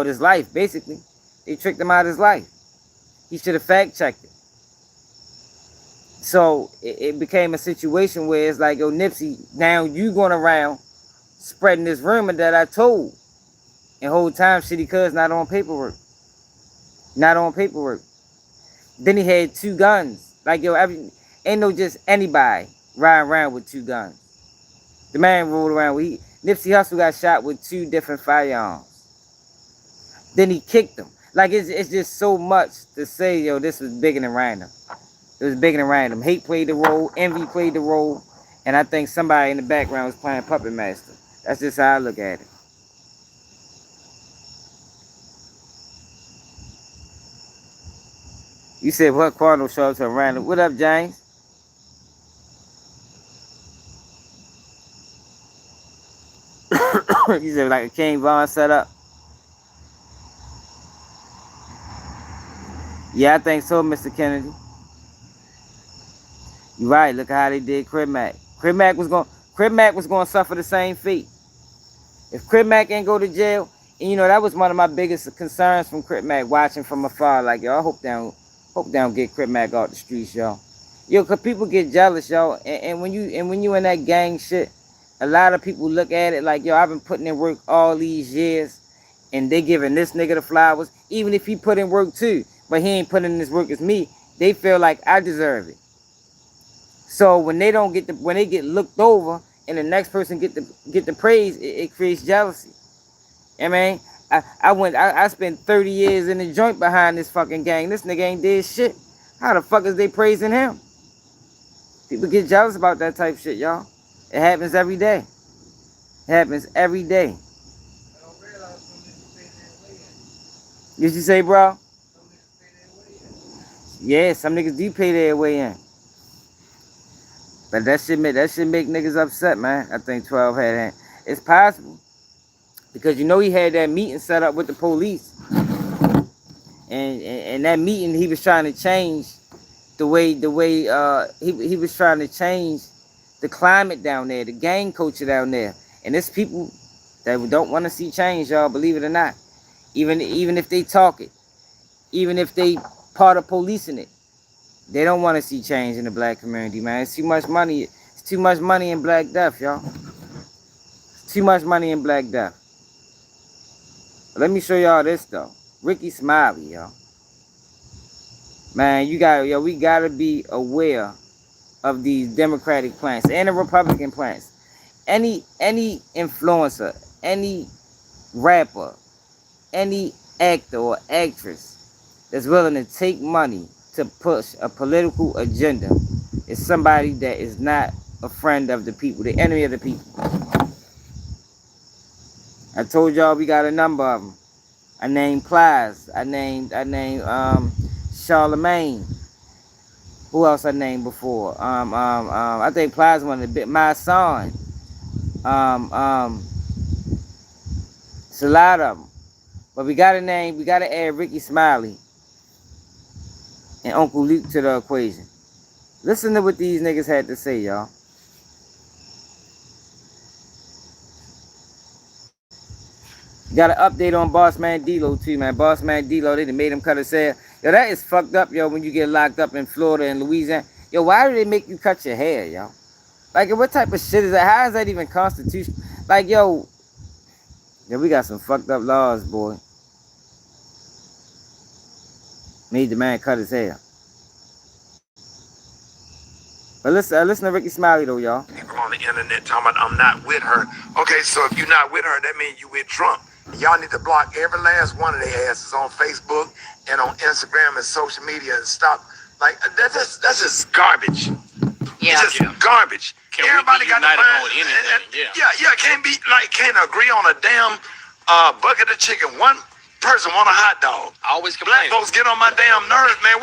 his life, basically. They tricked him out his life. He should have fact checked it. So it became a situation where it's like, yo, Nipsey, now you going around spreading this rumor that I told. And whole time, Shitty Cuz not on paperwork. Not on paperwork. Then he had 2 guns. Like, yo, ain't no just anybody riding around with 2 guns. The man rolled around with, Nipsey Hussle got shot with 2 different firearms. Then he kicked them. Like, it's just so much to say, yo, this was bigger than random. It was bigger than random. Hate played the role, envy played the role, and I think somebody in the background was playing Puppet Master. That's just how I look at it. You said, what Quando show up to a random? What up, James? You said, like a King Von setup? Yeah, I think so, Mr. Kennedy. You're right. Look at how they did Crib Mac. Crib Mac was going to suffer the same fate. If Crib Mac ain't go to jail, and you know, that was one of my biggest concerns from Crib Mac, watching from afar. Like, yo, I hope they don't Hope they don't get Crip Mac out the streets, y'all. Yo, cause people get jealous, y'all. And when you in that gang shit, a lot of people look at it like, yo, I've been putting in work all these years, and they giving this nigga the flowers, even if he put in work too, but he ain't putting in this work as me. They feel like I deserve it. So when they don't get when they get looked over, and the next person get the praise, it creates jealousy. I mean, I spent 30 years in the joint behind this fucking gang. This nigga ain't did shit. How the fuck is they praising him? People get jealous about that type shit, y'all. It happens every day. It happens every day. Did you say, bro? Yeah, some niggas do pay their way in. But that shit make niggas upset, man. I think 12 had that. It's possible. Because you know he had that meeting set up with the police. And that meeting he was trying to change the way he was trying to change the climate down there, the gang culture down there. And there's people that don't want to see change, y'all, believe it or not. Even if they talk it, even if they part of policing it, they don't want to see change in the black community, man. It's too much money. It's too much money in Black Death, y'all. It's too much money in Black Death. But let me show y'all this though. Ricky Smiley, y'all. Man, we gotta be aware of these Democratic plants and the Republican plants. Any influencer, any rapper, any actor or actress that's willing to take money to push a political agenda is somebody that is not a friend of the people, the enemy of the people. I told y'all we got a number of them. I named Plies. I named Charlemagne. Who else I named before? I think Plies one of the bit. My son. It's a lot of them. But we gotta add Ricky Smiley and Uncle Luke to the equation. Listen to what these niggas had to say, y'all. Got an update on Boss Man D-Lo too, man. Boss Man D-Lo, they done made him cut his hair. Yo, that is fucked up, yo, when you get locked up in Florida and Louisiana. Yo, why do they make you cut your hair, yo? Like, what type of shit is that? How is that even constitutional? Like, yo, we got some fucked up laws, boy. Made the man cut his hair. But listen to Ricky Smiley, though, y'all. People on the internet talking about I'm not with her. Okay, so if you're not with her, that means you with Trump. Y'all need to block every last one of their asses on Facebook and on Instagram and social media and stop. Like, that's just garbage. Yeah, it's just garbage. Everybody got to find anything. Can't agree on a damn bucket of chicken. One person want a hot dog. I always complain. Black folks get on my damn nerves, man.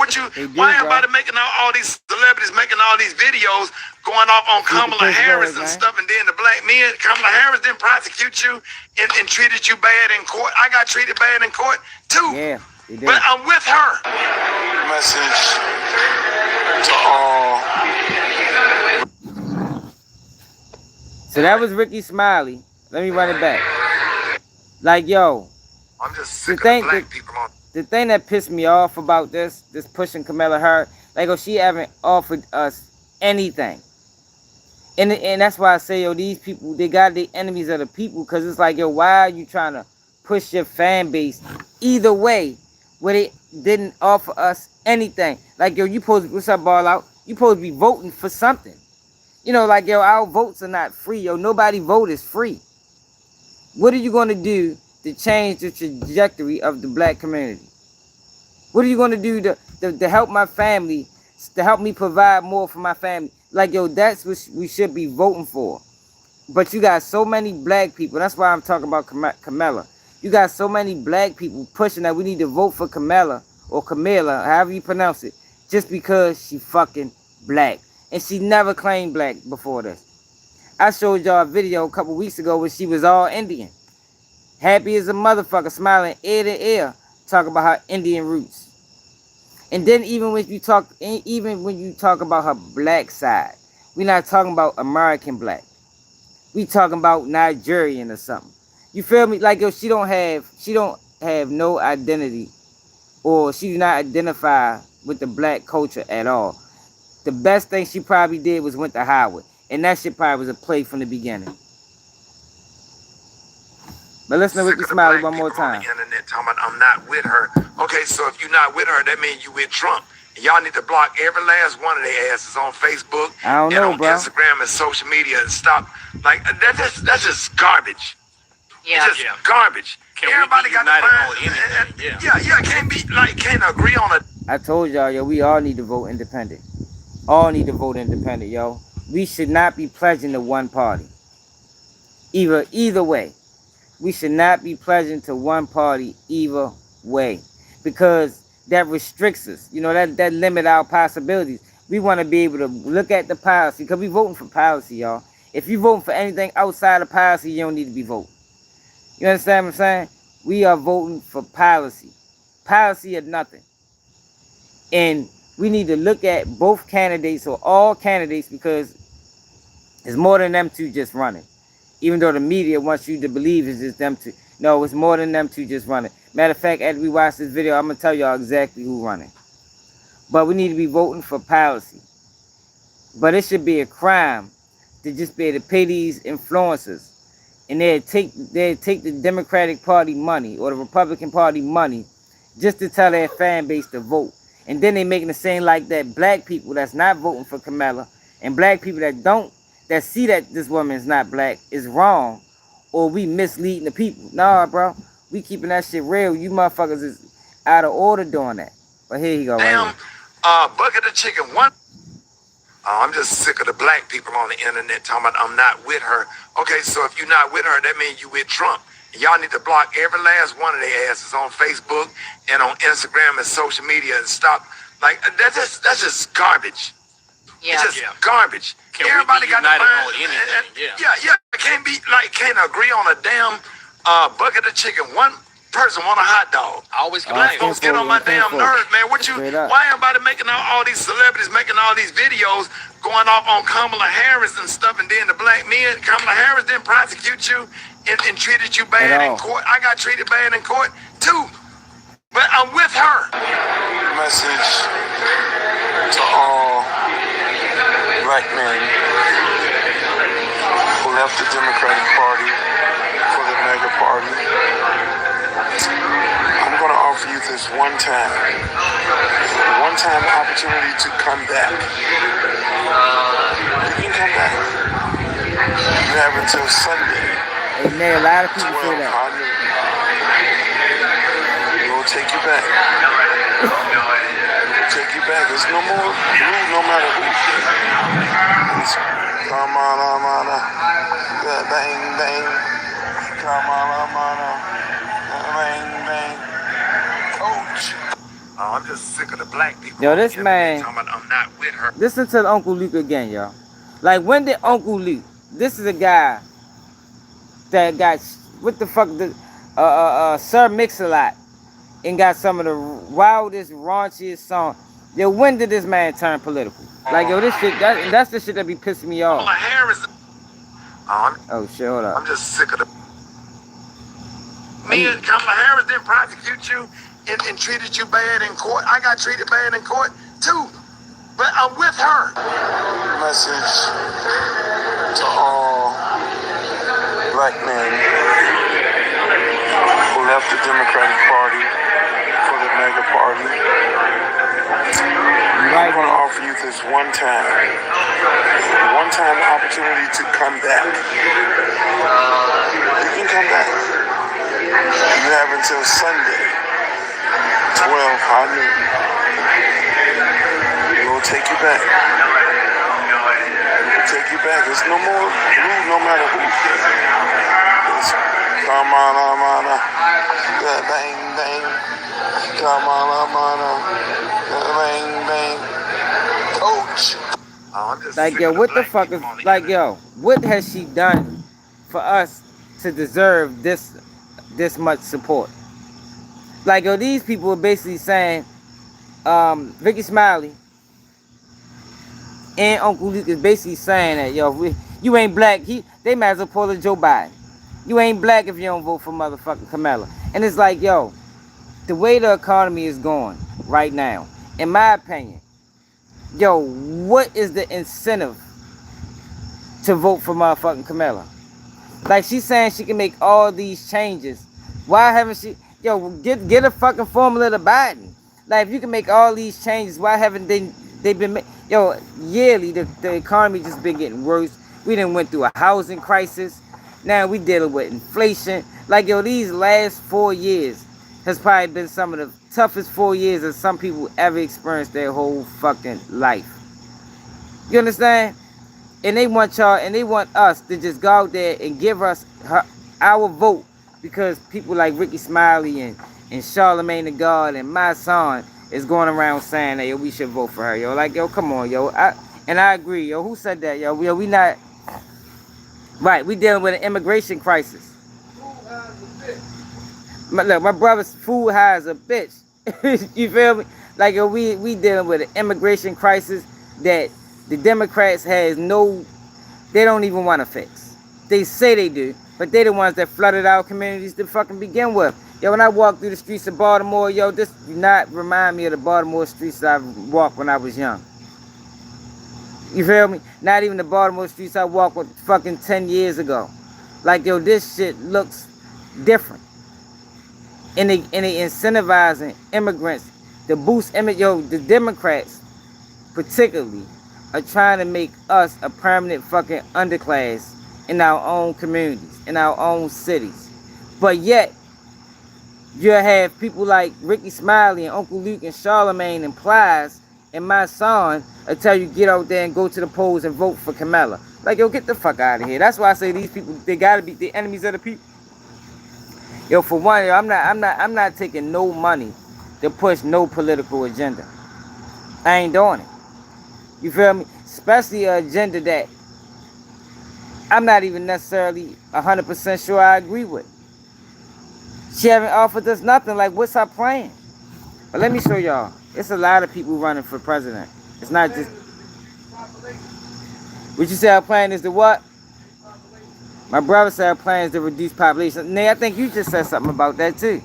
Why everybody making all these celebrities making all these videos going off on Kamala Harris and stuff, and then the black men, Kamala Harris didn't prosecute you and treated you bad in court. I got treated bad in court too. Yeah, but I'm with her. Message to all. So that was Ricky Smiley. Let me run it back. Like, yo, I'm just sick of black people on. The thing that pissed me off about this pushing Kamala Harris, like, she haven't offered us anything. And that's why I say, yo, these people, they got the enemies of the people, because it's like, yo, why are you trying to push your fan base either way where they didn't offer us anything? Like, yo, you supposed to, what's up, Ball Out? You supposed to be voting for something. You know, like, yo, our votes are not free. Yo, nobody vote is free. What are you going to do to change the trajectory of the black community? What are you going to do to help my family, to help me provide more for my family? Like, yo, that's what we should be voting for. But you got so many black people. That's why I'm talking about Kamala. You got so many black people pushing that we need to vote for Kamala or Kamala, however you pronounce it, just because she fucking black. And she never claimed black before this. I showed y'all a video a couple weeks ago when she was all Indian. Happy as a motherfucker, smiling ear to ear, talking about her Indian roots. And then even when you talk about her black side, we're not talking about American black. We talking about Nigerian or something. You feel me? Like, yo, she don't have no identity, or she do not identify with the black culture at all. The best thing she probably did was went to Howard. And that shit probably was a play from the beginning. But listen to Ricky Smiley one more time. On the internet talking about I'm not with her. Okay, so if you're not with her, that means you with Trump. And y'all need to block every last one of their asses on Facebook I don't know, on bro. Instagram and social media and stop. Like that's just garbage. Yeah. It's just garbage. Everybody got to find. Can't agree on a. I told y'all, yo, we all need to vote independent. All need to vote independent, yo. We should not be pledging to one party. Either way. We should not be pledging to one party either way. Because that restricts us. You know, that limit our possibilities. We want to be able to look at the policy. Because we voting for policy, y'all. If you voting for anything outside of policy, you don't need to be voting. You understand what I'm saying? We are voting for policy. Policy or nothing. And we need to look at both candidates or all candidates because it's more than them two just running. Even though the media wants you to believe it's just them two. No, it's more than them two just running. Matter of fact, as we watch this video, I'm going to tell y'all exactly who's running. But we need to be voting for policy. But it should be a crime to just be able to pay these influencers. And they'd take the Democratic Party money or the Republican Party money just to tell their fan base to vote. And then they making it seem like that black people that's not voting for Kamala and black people that see that this woman is not black is wrong, or we misleading the people. Nah, bro. We keeping that shit real. You motherfuckers is out of order doing that. But here you go. Damn, bucket of chicken. I'm just sick of the black people on the internet talking about I'm not with her. Okay, so if you're not with her, that means you with Trump. And y'all need to block every last one of their asses on Facebook and on Instagram and social media and stop. Like that's just garbage. Yeah. It's just garbage. Everybody got to find. Can't agree on a damn bucket of chicken. One person want a hot dog. I always Black folks get on my damn nerves, man. Why everybody making all these celebrities making all these videos going off on Kamala Harris and stuff, and then the black men, Kamala Harris didn't prosecute you and treated you bad in court. I got treated bad in court too, but I'm with her. Message to all black men who left the Democratic Party for the MAGA Party. I'm going to offer you this one time opportunity to come back. You can come back. You have until Sunday. Hey, man, a lot of people say that. We'll take you back. We'll take you back. There's no more rule, no matter who. It's Kamala, bang, bang. Kamala, bang, bang. Coach. I'm just sick of the black people. Yo, this man. I'm not with her. Listen to Uncle Luke again, y'all. Like, when did Uncle Luke? This is a guy that got what the fuck Sir Mix-a-Lot and got some of the wildest, raunchiest songs. Yo, when did this man turn political? Like, yo, this shit, that's the shit that be pissing me off. Kamala Harris. Oh shit, hold up. I'm just sick of the. Me and Kamala Harris didn't prosecute you and treated you bad in court. I got treated bad in court too, but I'm with her. Message to all black men who left the Democratic Party for the MAGA Party. I'm going to offer you this one time opportunity to come back. You can come back. You have until Sunday, 12 high noon. We'll take you back. We'll take you back. There's no more rule, no matter who. It's Kamala, bang, bang. Kamala, bang, bang. Coach. Like, yo, what the fuck is, like, yo, what has she done for us to deserve this much support? Like, yo, these people are basically saying, Ricky Smiley and Uncle Luke is basically saying that, yo, you ain't black. They might as well pull a Joe Biden. You ain't black if you don't vote for motherfucking Kamala. And it's like, yo, the way the economy is going right now, in my opinion, yo, what is the incentive to vote for motherfucking Kamala? Like, she's saying she can make all these changes. Why haven't she? Yo, get a fucking formula to Biden. Like, if you can make all these changes, why haven't they been? Yo, yearly the economy just been getting worse. We done went through a housing crisis. Now we dealing with inflation. Like, yo, these last 4 years has probably been some of the toughest 4 years that some people ever experienced their whole fucking life. You understand? And they want y'all, and they want us to just go out there and give us our vote, because people like Ricky Smiley and Charlemagne the God and my son is going around saying that, yo, we should vote for her, yo. Like, yo, come on, yo. And I agree, yo. Who said that, yo? We not right. We dealing with an immigration crisis. Look, my brother's food high as a bitch. You feel me? Like, yo, we dealing with an immigration crisis that the Democrats has no, they don't even want to fix. They say they do, but they the ones that flooded our communities to fucking begin with. Yo, when I walk through the streets of Baltimore, yo, this do not remind me of the Baltimore streets I walked when I was young. You feel me? Not even the Baltimore streets I walked with fucking 10 years ago. Like, yo, this shit looks different. And they incentivizing immigrants to boost image. Yo, the Democrats particularly are trying to make us a permanent fucking underclass in our own communities, in our own cities. But yet, you have people like Ricky Smiley and Uncle Luke and Charlemagne and Plies and my son tell you get out there and go to the polls and vote for Kamala. Like, yo, get the fuck out of here. That's why I say these people, they gotta be the enemies of the people. Yo, for one, yo, I'm not taking no money to push no political agenda. I ain't doing it. You feel me? Especially an agenda that I'm not even necessarily 100% sure I agree with. She haven't offered us nothing. Like, what's her plan? But let me show y'all. It's a lot of people running for president. It's not just... What you say her plan is to what? My brother said her plan is to reduce population. Nay, I think you just said something about that too.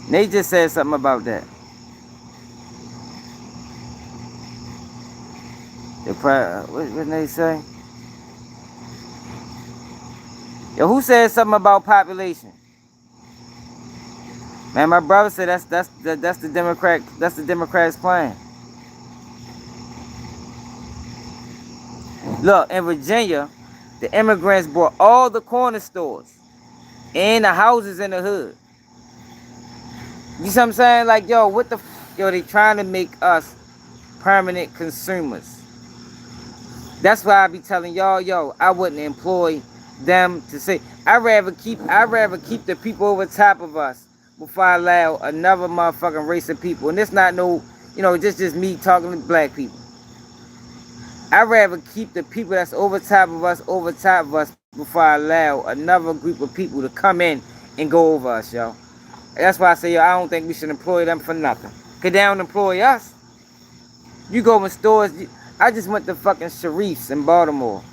Nay just said something about that. What did they say? Yo, who said something about population? Man, my brother said that's the Democrats' plan. Look, in Virginia, the immigrants bought all the corner stores and the houses in the hood. You see what I'm saying? Like, yo, what the yo, they trying to make us permanent consumers. That's why I be telling y'all, yo, I wouldn't employ them to say, I'd rather keep the people over top of us before I allow another motherfucking race of people. And it's not no, you know, just me talking to black people. I'd rather keep the people that's over top of us before I allow another group of people to come in and go over us, yo. And that's why I say, yo, I don't think we should employ them for nothing. Because they don't employ us. You go in stores, I just went to fucking Sharif's in Baltimore.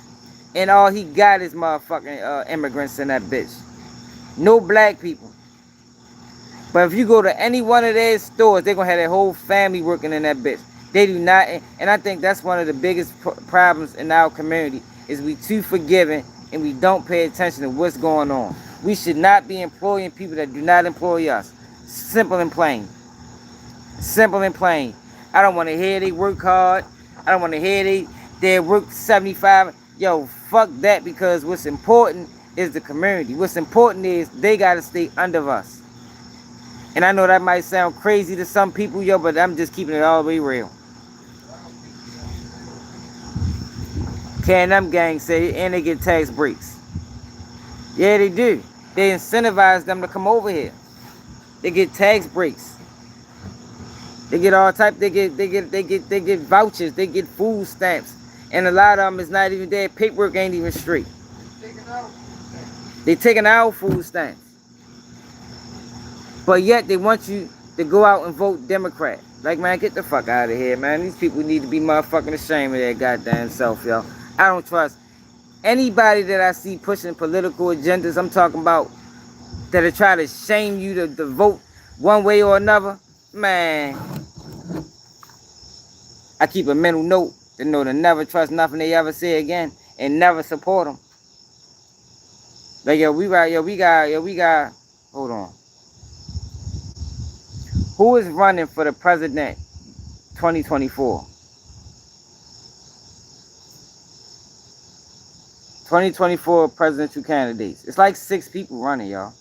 And all he got is motherfucking immigrants in that bitch. No black people. But if you go to any one of their stores, they're going to have their whole family working in that bitch. They do not, and I think that's one of the biggest problems in our community, is we too forgiving and we don't pay attention to what's going on. We should not be employing people that do not employ us. Simple and plain. Simple and plain. I don't want to hear they work hard. I don't want to hear they work 75. Yo, fuck that, because what's important is the community. What's important is they got to stay under us. And I know that might sound crazy to some people, yo, but I'm just keeping it all the way real. Can them gangs say, and they get tax breaks. Yeah, they do. They incentivize them to come over here. They get tax breaks. They get all type. They get vouchers. They get food stamps, and a lot of them is not even there. Paperwork ain't even straight. They taking out food stamps, but yet they want you to go out and vote Democrat. Like, man, get the fuck out of here, man. These people need to be motherfucking ashamed of their goddamn self, yo. I don't trust anybody that I see pushing political agendas. I'm talking about that are trying to shame you to vote one way or another. man, I keep a mental note to know to never trust nothing they ever say again and never support them. Like, we got, hold on. Who is running for the president 2024? 2024 presidential candidates. It's like 6 people running, y'all.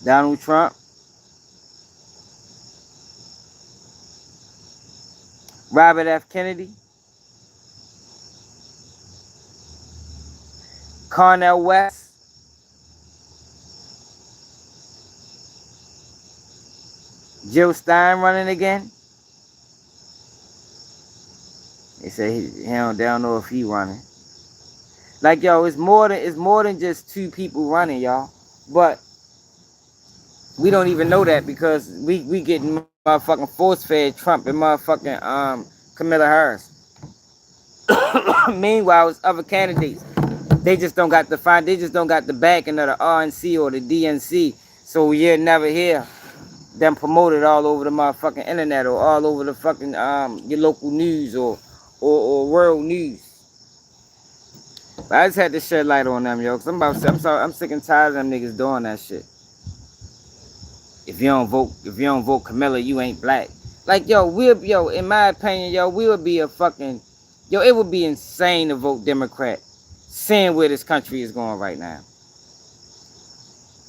Donald Trump, Robert F. Kennedy, Cornel West, Jill Stein running again. They say they don't know if he running. Like, yo, it's more than just 2 people running, y'all. But we don't even know that because we getting motherfucking force-fed Trump and motherfucking Kamala Harris. Meanwhile, it's other candidates. They just don't got the backing of the RNC or the DNC. So you'll never hear them promoted all over the motherfucking internet or all over the fucking your local news or world news. But I just had to shed light on them, yo. Cause I'm sick and tired of them niggas doing that shit. If you don't vote Kamala, you ain't black. Like, yo, in my opinion, yo, we would be a fucking, yo, it would be insane to vote Democrat, seeing where this country is going right now.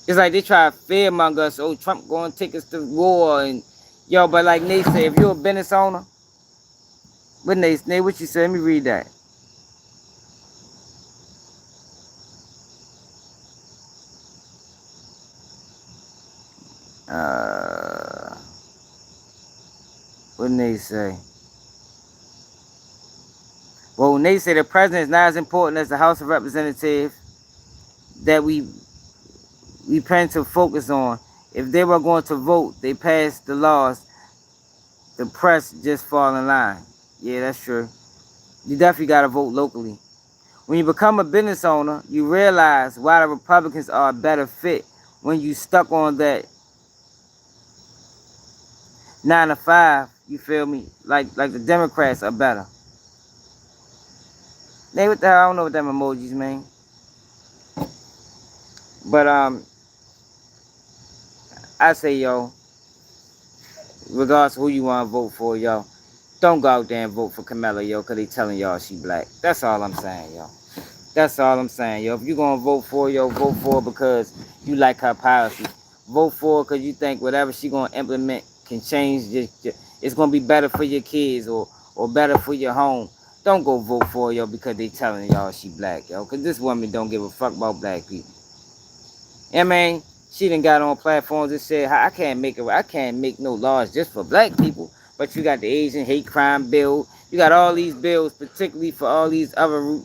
It's like they try to fearmonger us. Oh, Trump going to take us to war, and yo, but like Nate said, if you're a business owner, what you said? Let me read that. What did they say? Well, when they say the president is not as important as the House of Representatives that we plan to focus on. If they were going to vote, they passed the laws. The press just fall in line. Yeah, that's true. You definitely got to vote locally. When you become a business owner, you realize why the Republicans are a better fit when you stuck on that 9 to 5. You feel me? Like the Democrats are better. They what the hell? I don't know what them emojis mean. But I say, yo, regardless of who you want to vote for, yo, don't go out there and vote for Kamala, yo, because they telling y'all she black. That's all I'm saying, yo. That's all I'm saying, yo. If you going to vote for, yo, vote for her because you like her policy. Vote for her because you think whatever she going to implement can change. It's going to be better for your kids or better for your home. Don't go vote for her, yo, because they telling y'all she black, yo. Because this woman don't give a fuck about black people. I mean, she done got on platforms and said, I can't make no laws just for black people. But you got the Asian hate crime bill. You got all these bills, particularly for all these other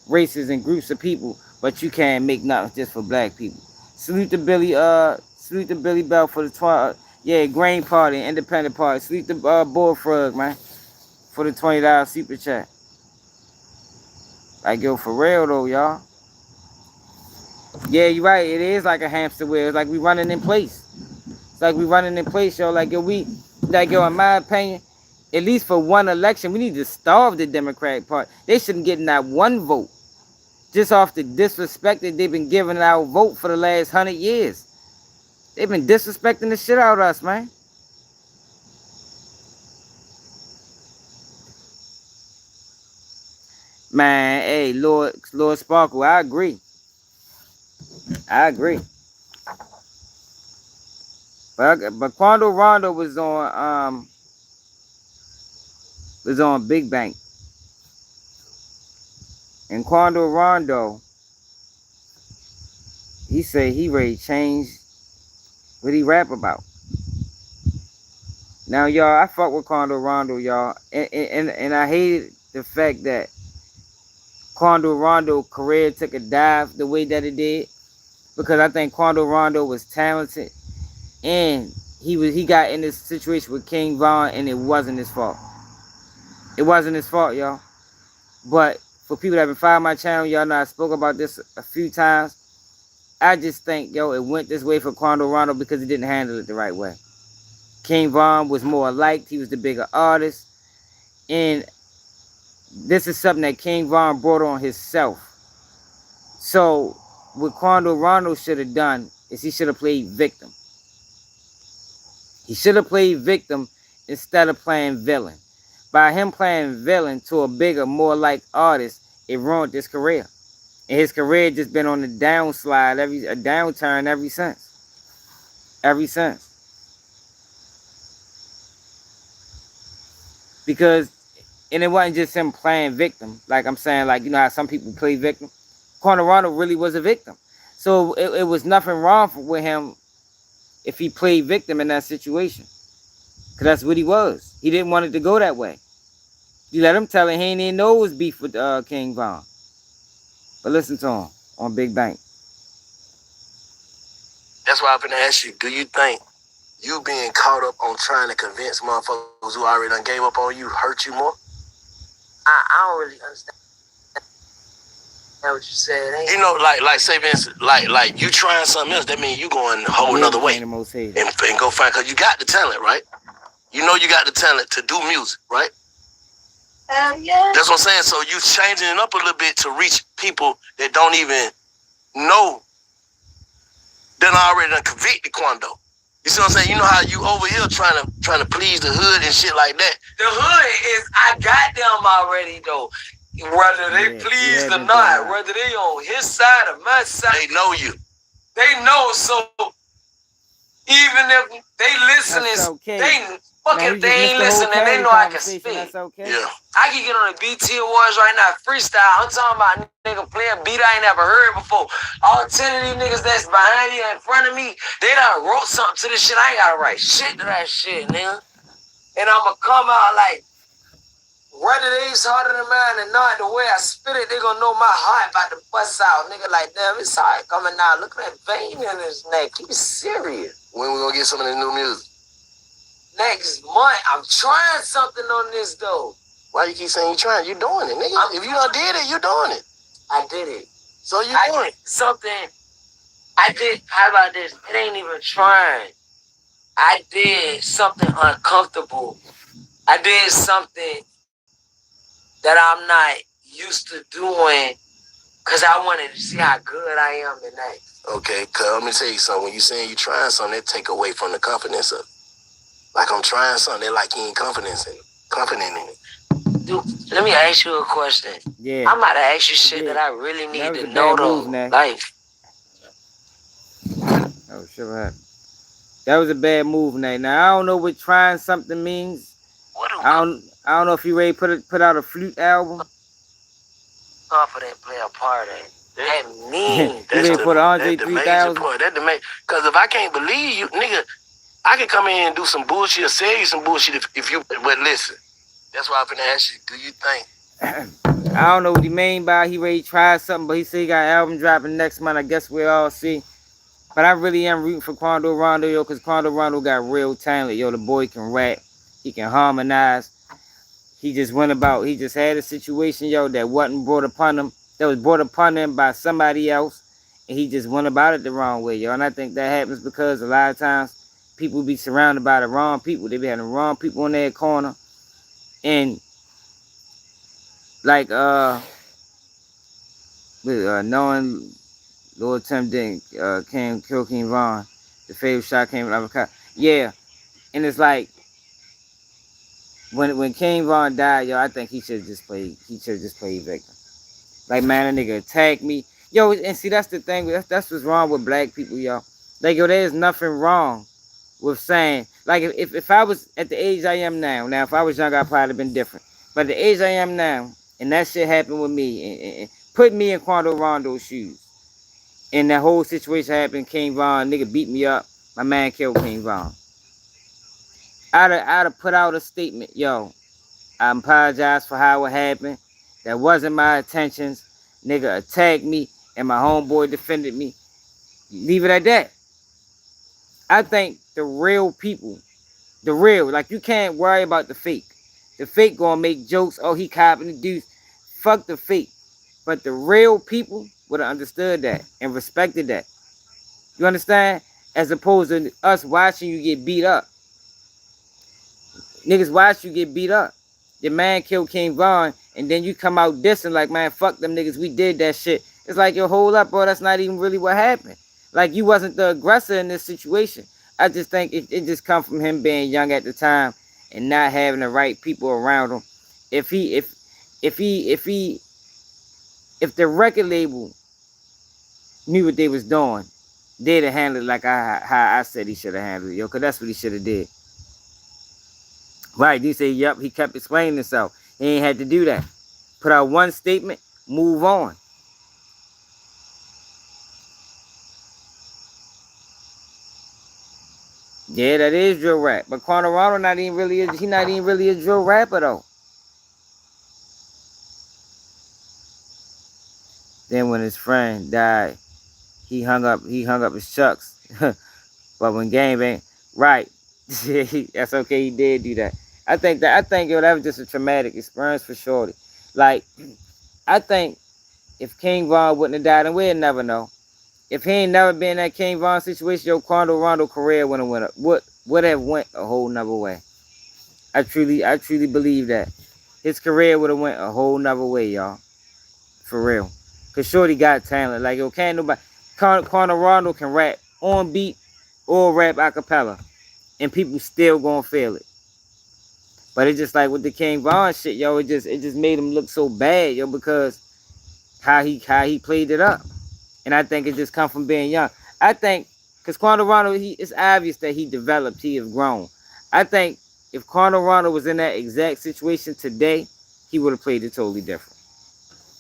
races and groups of people. But you can't make nothing just for black people. Salute to Billy Bell for the Grain Party, Independent Party. Salute to Bullfrog, man, for the $20 super chat. Like, yo, for real though, y'all. Yeah, you're right. It is like a hamster wheel. It's like we running in place. It's like we running in place, yo. Like, yo, in my opinion, at least for one election, we need to starve the Democratic Party. They shouldn't get not one vote. Just off the disrespect that they've been giving our vote for the last 100 years. They've been disrespecting the shit out of us, man. Man, hey, Lord Sparkle, I agree. But Quando Rondo was on Big Bank. And Quando Rondo, he said he ready to change what he rap about. Now, y'all, I fuck with Quando Rondo, y'all. And I hated the fact that Quando Rondo career took a dive the way that it did. Because I think Quando Rondo was talented. And he got in this situation with King Von, and it wasn't his fault. It wasn't his fault, y'all. But for people that have been following my channel, y'all know I spoke about this a few times. I just think, yo, it went this way for Quando Rondo because he didn't handle it the right way. King Von was more liked. He was the bigger artist. And this is something that King Von brought on himself. So what Quando Rondo should have done is he should have played victim. He should have played victim instead of playing villain. By him playing villain to a bigger, more like artist, it ruined his career. And his career just been on a downslide, a downturn ever since. Ever since. Because, and it wasn't just him playing victim. Like I'm saying, like, you know how some people play victim? Quando Rondo really was a victim. So it was nothing wrong with him if he played victim in that situation. Because that's what he was. He didn't want it to go that way. You let him tell it, he ain't even know it was beef with King Von. But listen to him on Big Bank. That's why I'm going to ask you, do you think you being caught up on trying to convince motherfuckers who already done gave up on you hurt you more? I don't really understand what you said. You know, like say for instance, like you trying something else, that means you going a whole another way. And go find, because you got the talent, right? You know you got the talent to do music, right? Yeah. That's what I'm saying. So you changing it up a little bit to reach people that don't even know that already done convicted Quando. You see what I'm saying? You know how you over here trying to please the hood and shit like that. The hood is, I got them already though. Whether they pleased or not, whether they on his side or my side, they know you. They know. So even if they listening, they fuck if they ain't listening, they know I can speak. Yeah. I can get on the BT Awards right now, freestyle. I'm talking about nigga play a beat I ain't never heard before. All 10 of these niggas that's behind you in front of me, they done wrote something to this shit. I ain't gotta write shit to that shit, nigga. And I'ma come out like, whether they's harder than mine or not, the way I spit it, they gonna know my heart about to bust out. Nigga like, damn, it's hard coming out. Look at that vein in his neck. He serious. When we gonna get some of the new music? Next month. I'm trying something on this though. Why you keep saying you trying? You doing it, nigga. If you done did it, you doing it. I did it. So you doing it. Something I did, how about this? It ain't even trying. I did something uncomfortable. I did something that I'm not used to doing because I wanted to see how good I am tonight. Okay, cuz let me tell you something. When you saying you trying something, that take away from the confidence of it. Like I'm trying something, they like you ain't confident in it. Dude, let me ask you a question. Yeah. I'm about to ask you shit that I really need to know though. Like, oh shit, what happened? That was a bad move, Nate. Now I don't know what trying something means. I don't know if you ready to put out a flute album. Confident play a part in it. That mean that's the, for the Andre 3000. That's the major. Because if I can't believe you, nigga, I can come in and do some bullshit or say you some bullshit if you. But listen, that's why I'm finna ask you. Do you think? I don't know what he mean by he ready to try something, but he said he got an album dropping next month. I guess we'll all see. But I really am rooting for Quando Rondo, yo, because Quando Rondo got real talent. Yo, the boy can rap. He can harmonize. He just had a situation, yo, that wasn't brought upon him. That was brought upon him by somebody else. And he just went about it the wrong way, yo. And I think that happens because a lot of times people be surrounded by the wrong people. They be having the wrong people in their corner. And like, knowing Lord Tim didn't kill King Von, the fatal shot came with avocado. Yeah. And it's like, when King Von died, yo, I think he should have just played victim. Like, man, that nigga attacked me. Yo, and see, that's the thing. That's what's wrong with black people, yo. Like, yo, there's nothing wrong with saying, like, if I was at the age I am now, if I was younger, I'd probably have been different. But at the age I am now, and that shit happened with me, and put me in Quando Rondo's shoes, and that whole situation happened, King Von, nigga beat me up, my man killed King Von. I'd have put out a statement, yo, I apologize for how it happened. That wasn't my intentions. Nigga attacked me, and my homeboy defended me. Leave it at that. I think the real people, like, you can't worry about the fake. The fake gonna make jokes. Oh, he copping the deuce. Fuck the fake. But the real people would have understood that and respected that. You understand? As opposed to us watching you get beat up. Niggas watch you get beat up. Your man killed King Von, and then you come out dissing like, man, fuck them niggas, we did that shit. It's like, yo, hold up, bro, that's not even really what happened. Like, you wasn't the aggressor in this situation. I just think it just come from him being young at the time and not having the right people around him. If the record label knew what they was doing, they'd have handled it like how I said he should have handled it, yo, because that's what he should have did. Right, you say, yep, he kept explaining himself. He ain't had to do that. Put out one statement, move on. Yeah, that is drill rap. But Quando Rondo not even really a drill rapper though. Then when his friend died, he hung up his chucks. But when Game Bang, right. That's okay, he did do that. I think yo, that was just a traumatic experience for Shorty. Like, I think if King Von wouldn't have died, and we'll never know. If he ain't never been in that King Von situation, your Quando Rondo career would have went a whole nother way. I truly believe that. His career would have went a whole nother way, y'all. For real. Cause Shorty got talent. Like, yo, can't nobody Quando Rondo can rap on beat or rap a cappella. And people still gonna feel it. But it's just like with the King Von shit, yo, it just made him look so bad, yo, because how he played it up. And I think it just come from being young. I think, because Quando Rondo, it's obvious that he developed, he has grown. I think if Quando Rondo was in that exact situation today, he would have played it totally different.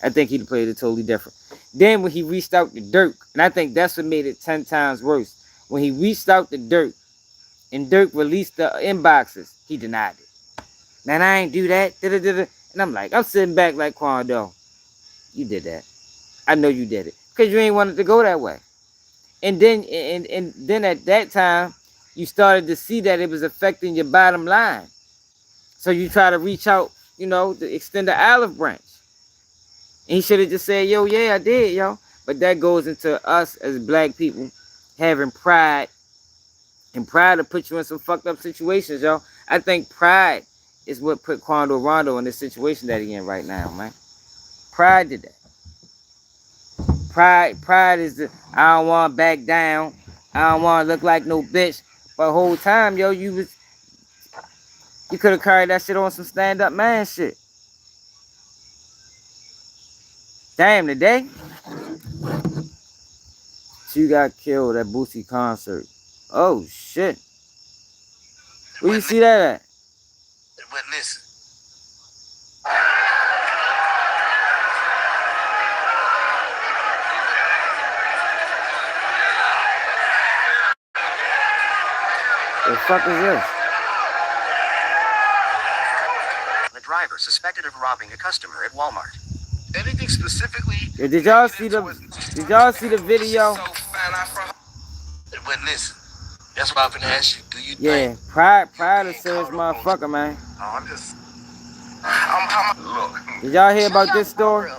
I think he'd have played it totally different. Then when he reached out to Dirk, and I think that's what made it 10 times worse. When he reached out to Dirk, and Dirk released the inboxes, he denied it. Man, I ain't do that. And I'm like, I'm sitting back like, Quando, you did that. I know you did it. Because you ain't wanted to go that way. And then at that time, you started to see that it was affecting your bottom line. So you try to reach out, you know, to extend the olive branch. And he should have just said, yo, yeah, I did, yo. But that goes into us as black people having pride. And pride will put you in some fucked up situations, yo. I think pride is what put Quando Rondo in this situation that he in right now, man. Pride did that. Pride is the, I don't want to back down. I don't want to look like no bitch. But the whole time, yo, you could have carried that shit on some stand-up man shit. Damn, today, she got killed at Boosie concert. Oh, shit. Where you see that at? But listen. The fuck is this? The driver suspected of robbing a customer at Walmart. Anything specifically? Yeah, did y'all see the video? But listen. That's why I'm finna ask you. Do you think? Yeah, pride is serious motherfucker, man. Look. Did y'all hear about this story?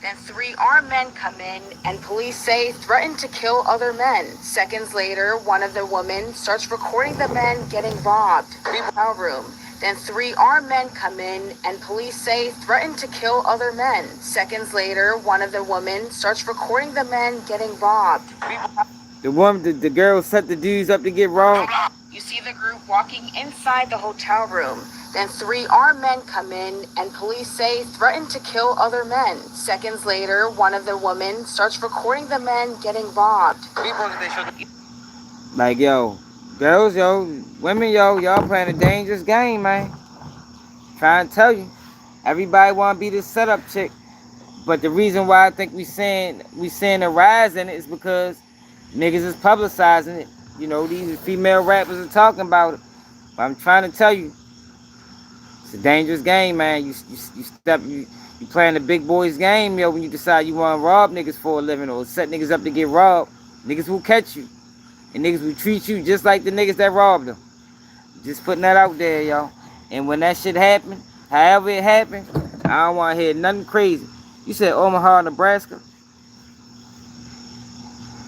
Then 3 armed men come in and police say threatened to kill other men. Seconds later, one of the women starts recording the men getting robbed. Hotel room. Then 3 armed men come in and police say threatened to kill other men. Seconds later, one of the women starts recording the men getting robbed. The girl set the dudes up to get robbed. You see the group walking inside the hotel room. Then 3 armed men come in and police say threatened to kill other men. Seconds later, one of the women starts recording the men getting robbed. Like, yo, girls, yo, women, yo, y'all playing a dangerous game, man. Trying to tell you. Everybody want to be this setup chick. But the reason why I think we seeing a rise in it is because niggas is publicizing it. You know, these female rappers are talking about it. But I'm trying to tell you, it's a dangerous game, man. You playing the big boys game, yo, when you decide you want to rob niggas for a living or set niggas up to get robbed. Niggas will catch you. And niggas will treat you just like the niggas that robbed them. Just putting that out there, yo. And when that shit happen, However it happened, I don't want to hear nothing crazy. You said Omaha, Nebraska?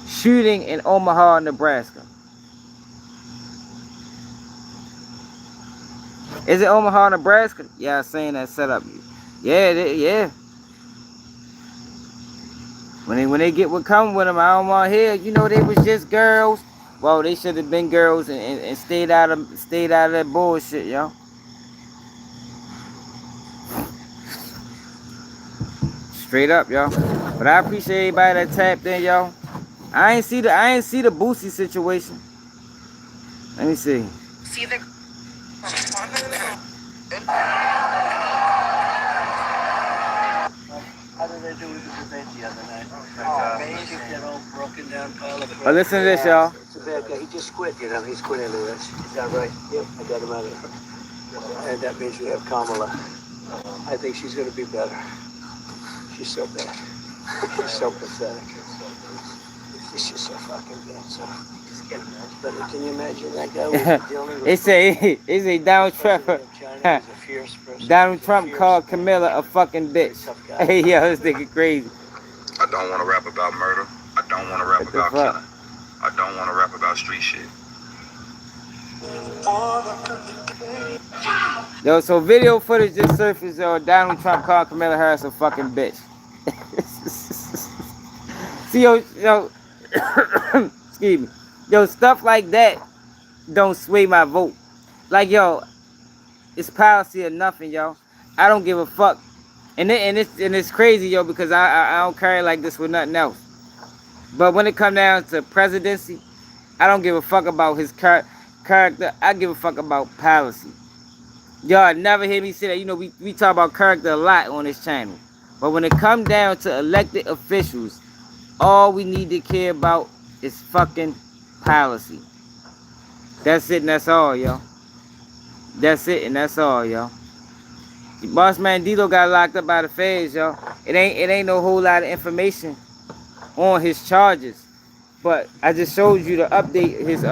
Shooting in Omaha, Nebraska. Is it Omaha, Nebraska? Yeah, I'm saying that setup. Yeah, yeah. When they get what come with them, I don't want to hear. You know, they was just girls. Well, they should have been girls and stayed out of that bullshit, yo. Straight up, yo. But I appreciate everybody that tapped in, yo. I ain't see the Boosie situation. Let me see. See the. How did they do with the debate the other night? That old broken down pile of. But listen to this, y'all. It's a bad guy. He just quit, you know. He's quit into this. Is that right? Yep, I got him out of here. And that means we have Kamala. I think she's going to be better. She's so bad. She's so pathetic. She's just so fucking bad. So, but can you imagine that guy dealing with? It's a Donald Trump. Donald Trump called Kamala a fucking bitch. Hey, yo, this nigga crazy. I don't want to rap about murder. I don't want to rap about killing. I don't want to rap about street shit. Yo, so video footage just surfaced. Donald Trump called Kamala Harris a fucking bitch. See, yo, excuse me. Yo, stuff like that don't sway my vote. Like, yo, it's policy or nothing, yo. I don't give a fuck. And it's crazy, yo, because I don't carry like this with nothing else. But when it come down to presidency, I don't give a fuck about his character. I give a fuck about policy. Y'all never hear me say that. You know, we talk about character a lot on this channel. But when it come down to elected officials, all we need to care about is fucking policy. That's it and that's all, yo. That's it and that's all, yo. Boss man Dito got locked up by the feds, yo. It ain't no whole lot of information on his charges. But I just showed you the update. His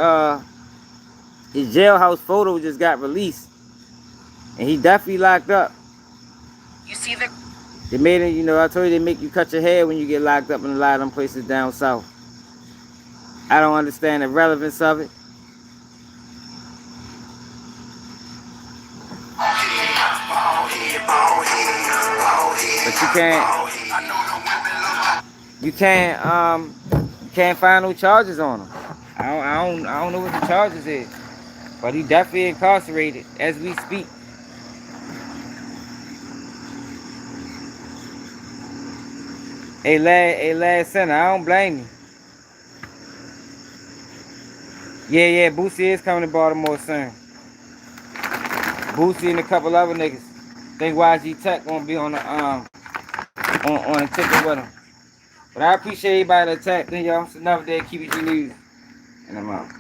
jailhouse photo just got released. And he definitely locked up. You see the. They made it, you know, I told you they make you cut your hair when you get locked up in a lot of them places down south. I don't understand the relevance of it. But you can't find no charges on him. I don't know what the charges is. But he definitely incarcerated as we speak. Last center, I don't blame you. Yeah, Boosie is coming to Baltimore soon. Boosie and a couple other niggas. Think YG Tech gonna be on the on the ticket with him. But I appreciate everybody that tapped in, y'all. It's another day of Keep It G News. And I'm out.